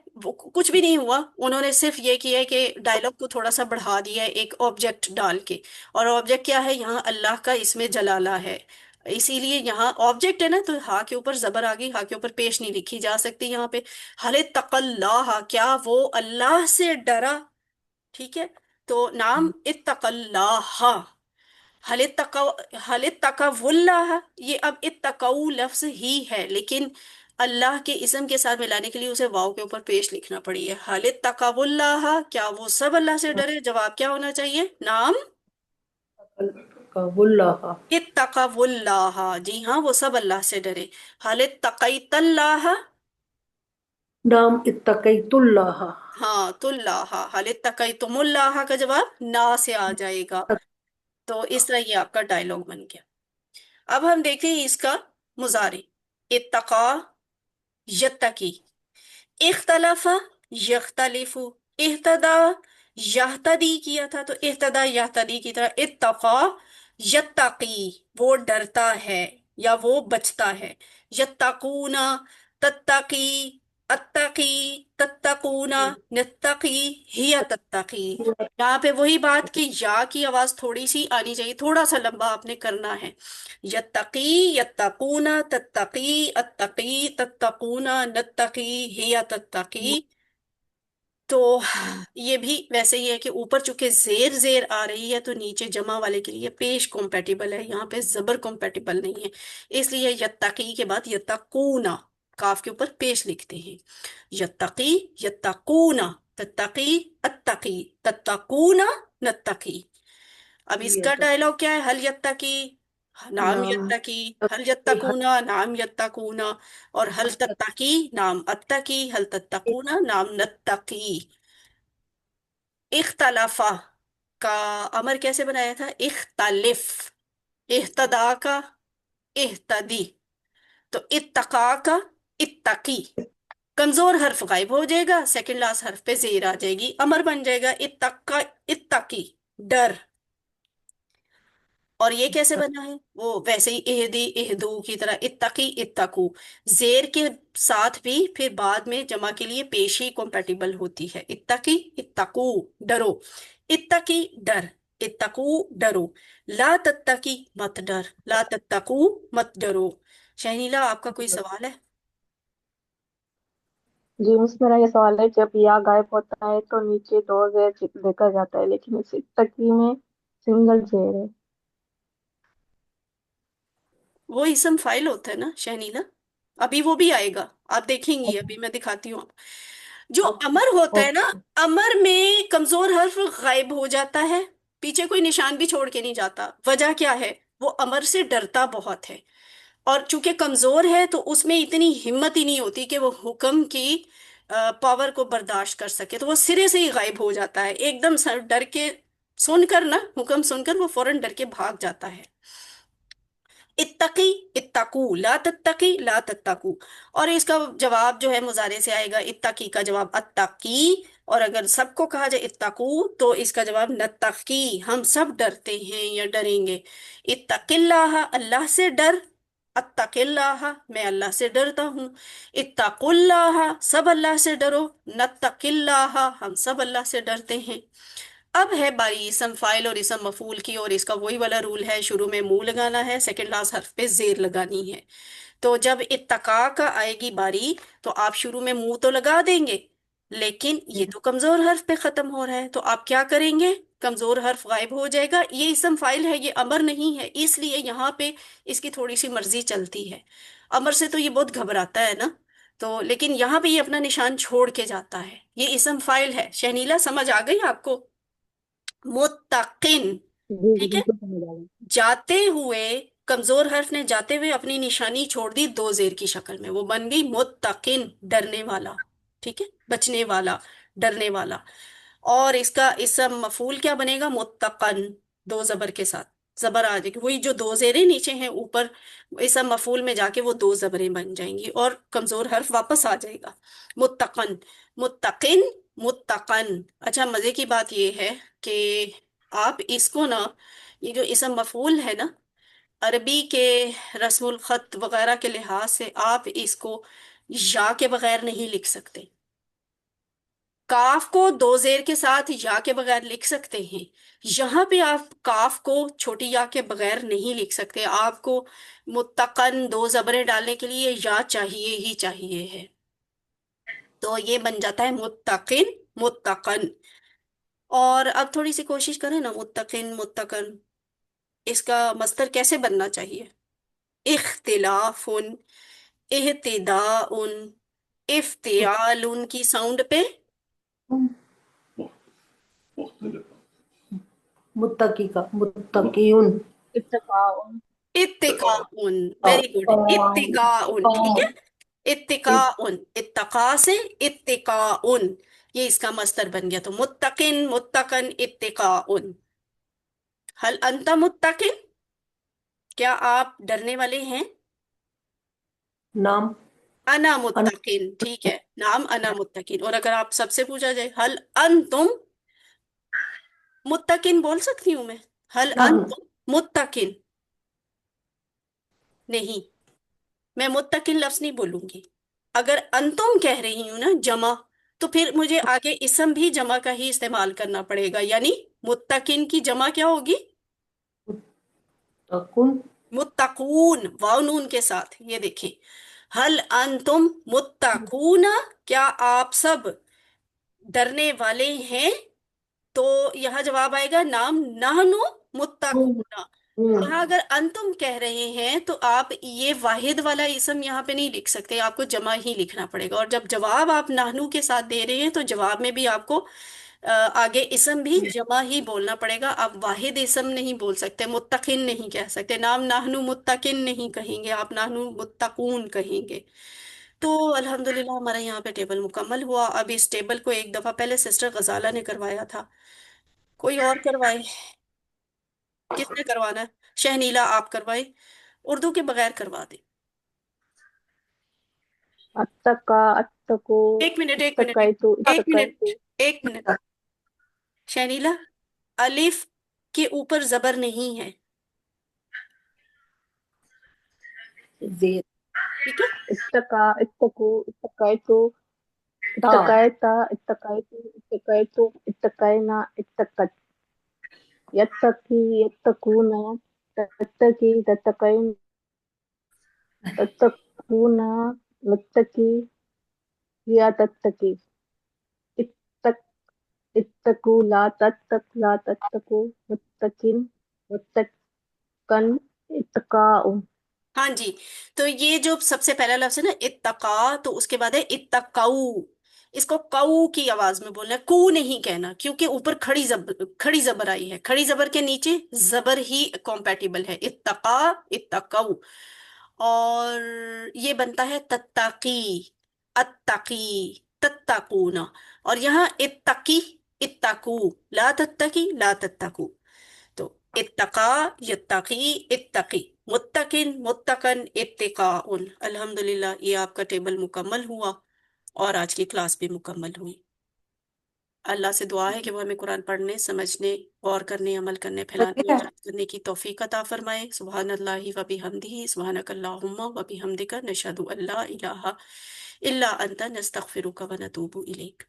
کچھ بھی نہیں ہوا، انہوں نے صرف یہ کیا ہے کہ ڈائلاگ کو تھوڑا سا بڑھا دیا ہے ایک آبجیکٹ ڈال کے، اور آبجیکٹ کیا ہے یہاں، اللہ کا اسم جلالہ ہے، اسی لیے یہاں آبجیکٹ ہے نا، تو ہا کے اوپر زبر آ گئی، ہا کے اوپر پیش نہیں لکھی جا سکتی یہاں پہ۔ حل اتق اللہ، کیا وہ اللہ سے ڈرا، ٹھیک ہے، تو نام اتق اللہ۔ حل اتقوا اللہ، یہ اب اتقو لفظ ہی ہے، لیکن اللہ کے اسم کے ساتھ ملانے کے لیے اسے واو کے اوپر پیش لکھنا پڑی ہے۔ حل اتقوا اللہ، کیا وہ سب اللہ سے ڈرے؟ جواب کیا ہونا چاہیے؟ نام اللہ، اتقوا اللہ، جی ہاں، وہ سب اللہ سے ڈرے۔ حل اتقیت اللہ، نام اتقیت اللہ، ہاں تو اللہ، حل اتقیتم اللہ کا جواب نا سے آ جائے گا۔ تو اس طرح یہ آپ کا ڈائلوگ بن گیا۔ اب ہم دیکھیں اس کا مضارع، اتقا یتقی، اختلف یختلف، اہتدا یہتدی کیا تھا، تو اہتدا یہتدی کی طرح اتقا یتقی وہ ڈرتا ہے یا وہ بچتا ہے۔ یتقون، تتقی، اتقی، تتقون، نتقی، ہی تتقی۔ یہاں پہ وہی بات کہ یا کی آواز تھوڑی سی آنی چاہیے، تھوڑا سا لمبا آپ نے کرنا ہے۔ یتقی، یتقون، تتقی، اتقی، تتقون، نتقی، ہی تتقی۔ تو یہ بھی ویسے ہی ہے کہ اوپر چونکہ زیر زیر آ رہی ہے تو نیچے جمع والے کے لیے پیش کمپیٹیبل ہے، یہاں پہ زبر کمپیٹیبل نہیں ہے، اس لیے یتقی کے بعد یتقونا کاف کے اوپر پیش لکھتے ہیں۔ یتقی، یتقونا، تتقی، اتقی، تتقونا، نتقی۔ اب اس کا ڈائلاگ کیا ہے؟ حل یتقی، نام نام یتقی، حل یتقونا، نام یتقونا، اور حل تتقی، نام اتقی، حل تتقونا، نام نتقی۔ اختلافہ کا امر کیسے بنایا تھا؟ اختلف، اہتدا کا اہتدی، تو اتقا کا اتقی، کمزور حرف غائب ہو جائے گا، سیکنڈ لاسٹ حرف پہ زیر آ جائے گی، امر بن جائے گا اتقا، اتقی ڈر۔ اور یہ کیسے بنا ہے؟ وہ ویسے ہی اہدی اہدو کی طرح، اتقی اتقو، زیر کے ساتھ بھی پھر بعد میں جمع کے لیے پیشی کمپیٹیبل ہوتی ہے، اتقی اتقو، ڈرو، اتقی ڈر، اتقو ڈرو، لا تتقی مت ڈر، لا تتقو مت ڈرو۔ شہنیلا آپ کا کوئی سوال ہے؟ جی مس، میرا یہ سوال ہے، جب یا غائب ہوتا ہے تو نیچے دو زیر دیکھا جاتا ہے، لیکن اس تکی میں سنگل زیر ہے۔ وہ اسم فائل ہوتا ہے نا شہنیلا، ابھی وہ بھی آئے گا، آپ دیکھیں گی، ابھی میں دکھاتی ہوں۔ جو امر ہوتا ہے نا، اوکے۔ امر میں کمزور حرف غائب ہو جاتا ہے، پیچھے کوئی نشان بھی چھوڑ کے نہیں جاتا۔ وجہ کیا ہے؟ وہ امر سے ڈرتا بہت ہے، اور چونکہ کمزور ہے تو اس میں اتنی ہمت ہی نہیں ہوتی کہ وہ حکم کی پاور کو برداشت کر سکے، تو وہ سرے سے ہی غائب ہو جاتا ہے، ایک دم ڈر کے سن کر نا، حکم سن کر وہ فوراً ڈر کے بھاگ جاتا ہے۔ اتقی اتقو، لا تتقی لا تتقو، اور اس کا جواب جو ہے مضارع سے آئے گا، اتقی کا جواب اتقی، اور اگر سب کو کہا جائے اتقو تو اس کا جواب نتقی، ہم سب ڈرتے ہیں یا ڈریں گے۔ اتق اللہ، اللہ سے ڈر، اتق اللہ، میں اللہ سے ڈرتا ہوں، اتق اللہ، سب اللہ سے ڈرو، نتق اللہ، ہم سب اللہ سے ڈرتے ہیں۔ اب ہے باری اسم فائل اور اسم مفعول کی، اور اس کا وہی والا رول ہے، شروع میں منہ لگانا ہے، سیکنڈ لاسٹ حرف پہ زیر لگانی ہے۔ تو جب اتقا کا آئے گی باری تو آپ شروع میں منہ تو لگا دیں گے، لیکن یہ تو کمزور حرف پہ ختم ہو رہا ہے، تو آپ کیا کریں گے؟ کمزور حرف غائب ہو جائے گا، یہ اسم فائل ہے، یہ امر نہیں ہے، اس لیے یہاں پہ اس کی تھوڑی سی مرضی چلتی ہے۔ امر سے تو یہ بہت گھبراتا ہے نا، تو لیکن یہاں پہ یہ اپنا نشان چھوڑ کے جاتا ہے، یہ اسم فائل ہے۔ شہنیلا سمجھ آ گئی آپ کو؟ متقن، جی جی ٹھیک ہے، بالکل سمجھ آ گئی۔ جاتے ہوئے، کمزور حرف نے جاتے ہوئے اپنی نشانی چھوڑ دی دو زیر کی شکل میں، وہ بن گئی متقن، ڈرنے والا، ٹھیک ہے، بچنے والا، ڈرنے والا۔ اور اس کا اسم مفعول کیا بنے گا؟ متقن، دو زبر کے ساتھ، زبر آ جائے گی، وہی جو دو زیریں نیچے ہیں اوپر، اسم مفعول میں جا کے وہ دو زبریں بن جائیں گی اور کمزور حرف واپس آ جائے گا، متقن، متقن، متقن۔ اچھا مزے کی بات یہ ہے کہ آپ اس کو نا، یہ جو اسم مفعول ہے نا، عربی کے رسم الخط وغیرہ کے لحاظ سے آپ اس کو یا کے بغیر نہیں لکھ سکتے، کاف کو دو زیر کے ساتھ یا کے بغیر لکھ سکتے ہیں، یہاں پہ آپ کاف کو چھوٹی یا کے بغیر نہیں لکھ سکتے، آپ کو متقن دو زبریں ڈالنے کے لیے یا چاہیے ہی چاہیے ہے، تو یہ بن جاتا ہے متقن، متقن۔ اور اب تھوڑی سی کوشش کریں نا، متقن متقن، اس کا مصدر کیسے بننا چاہیے؟ اختلاف، اہتداء، افتعال کی ساؤنڈ پہ مختلف متقی کا متقیون، اتقاء، اتقاء، ویری گڈ، اتقاء، ٹھیک ہے، اتقاء، اتقاء سے اتقاء، یہ اس کا مصدر بن گیا، تو متقن متقن اتقاء۔ هل انت متقن؟ کیا آپ ڈرنے والے ہیں؟ نام انا متقن، ٹھیک ہے، نام انا متقن۔ اور اگر آپ سب سے پوچھا جائے هل انتم متقن، بول سکتی ہوں میں هل نحن انتم متقن؟ نہیں، میں متقن لفظ نہیں بولوں گی، اگر انتم کہہ رہی ہوں نا جمع، تو پھر مجھے آگے اسم بھی جمع کا ہی استعمال کرنا پڑے گا، یعنی متقن کی جمع کیا ہوگی؟ تکن متقون، واو نون کے ساتھ، یہ دیکھیں، ہل انتم متقون، کیا آپ سب ڈرنے والے ہیں؟ تو یہاں جواب آئے گا نام نحنو متقون۔ یہاں اگر انتم کہہ رہے ہیں تو آپ یہ واحد والا اسم یہاں پہ نہیں لکھ سکتے، آپ کو جمع ہی لکھنا پڑے گا، اور جب جواب آپ نحنو کے ساتھ دے رہے ہیں تو جواب میں بھی آپ کو آگے اسم بھی جمع ہی بولنا پڑے گا، آپ واحد اسم نہیں بول سکتے، متقن نہیں کہہ سکتے، نام نحنو متقن نہیں کہیں گے، آپ نحنو متقون کہیں گے۔ تو الحمدللہ ہمارا یہاں پہ ٹیبل مکمل ہوا۔ اب اس ٹیبل کو ایک دفعہ پہلے سسٹر غزالہ نے کروایا تھا، کوئی اور کروائے؟ کس نے کروانا ہے؟ شہنیلا آپ کروائے، اردو کے بغیر کروا دیں۔ اتقا، اتقو، ایک منٹ ایک منٹ اتقیتو، ایک منٹ اتقیتو۔ ایک منٹ، شہنیلا، الف کے اوپر زبر نہیں ہے، زیر ٹھیک ہے. اتقا اتقو اتقیتو تا اتقیتا اتقیتو اتقیتو اتقینا اتقت یتقی یتقونا تتقی تتقین تتقونا متقی یا تتقی اتق اتقو لا تتق لا تتقو متقن متقن اتقاء. ہاں جی. تو یہ جو سب سے پہلا لفظ ہے نا اتقا، تو اس کے بعد ہے اتقو. اس کو کو کی آواز میں بولنا ہے، کو نہیں کہنا، کیونکہ اوپر کھڑی زبر آئی ہے. کھڑی زبر کے نیچے زبر ہی کمپیٹیبل ہے. اتقا اتقو. اور یہ بنتا ہے تتقی اتقی تتقون. اور یہاں اتقی اتقو، لا تتقی لا تتقو. تو اتقا یتقی اتقی متقن متقن اتقاء. الحمدللہ یہ آپ کا ٹیبل مکمل ہوا اور آج کی کلاس بھی مکمل ہوئی. اللہ سے دعا ہے کہ وہ ہمیں قرآن پڑھنے، سمجھنے، غور کرنے، عمل کرنے، پھیلانے، یاد کرنے کی توفیق عطا فرمائے. سبحان اللہ و بحمدہ، سبحانک اللہم و بحمدک، نشہد ان لا الہ الا انت، نستغفرک و نتوب الیک.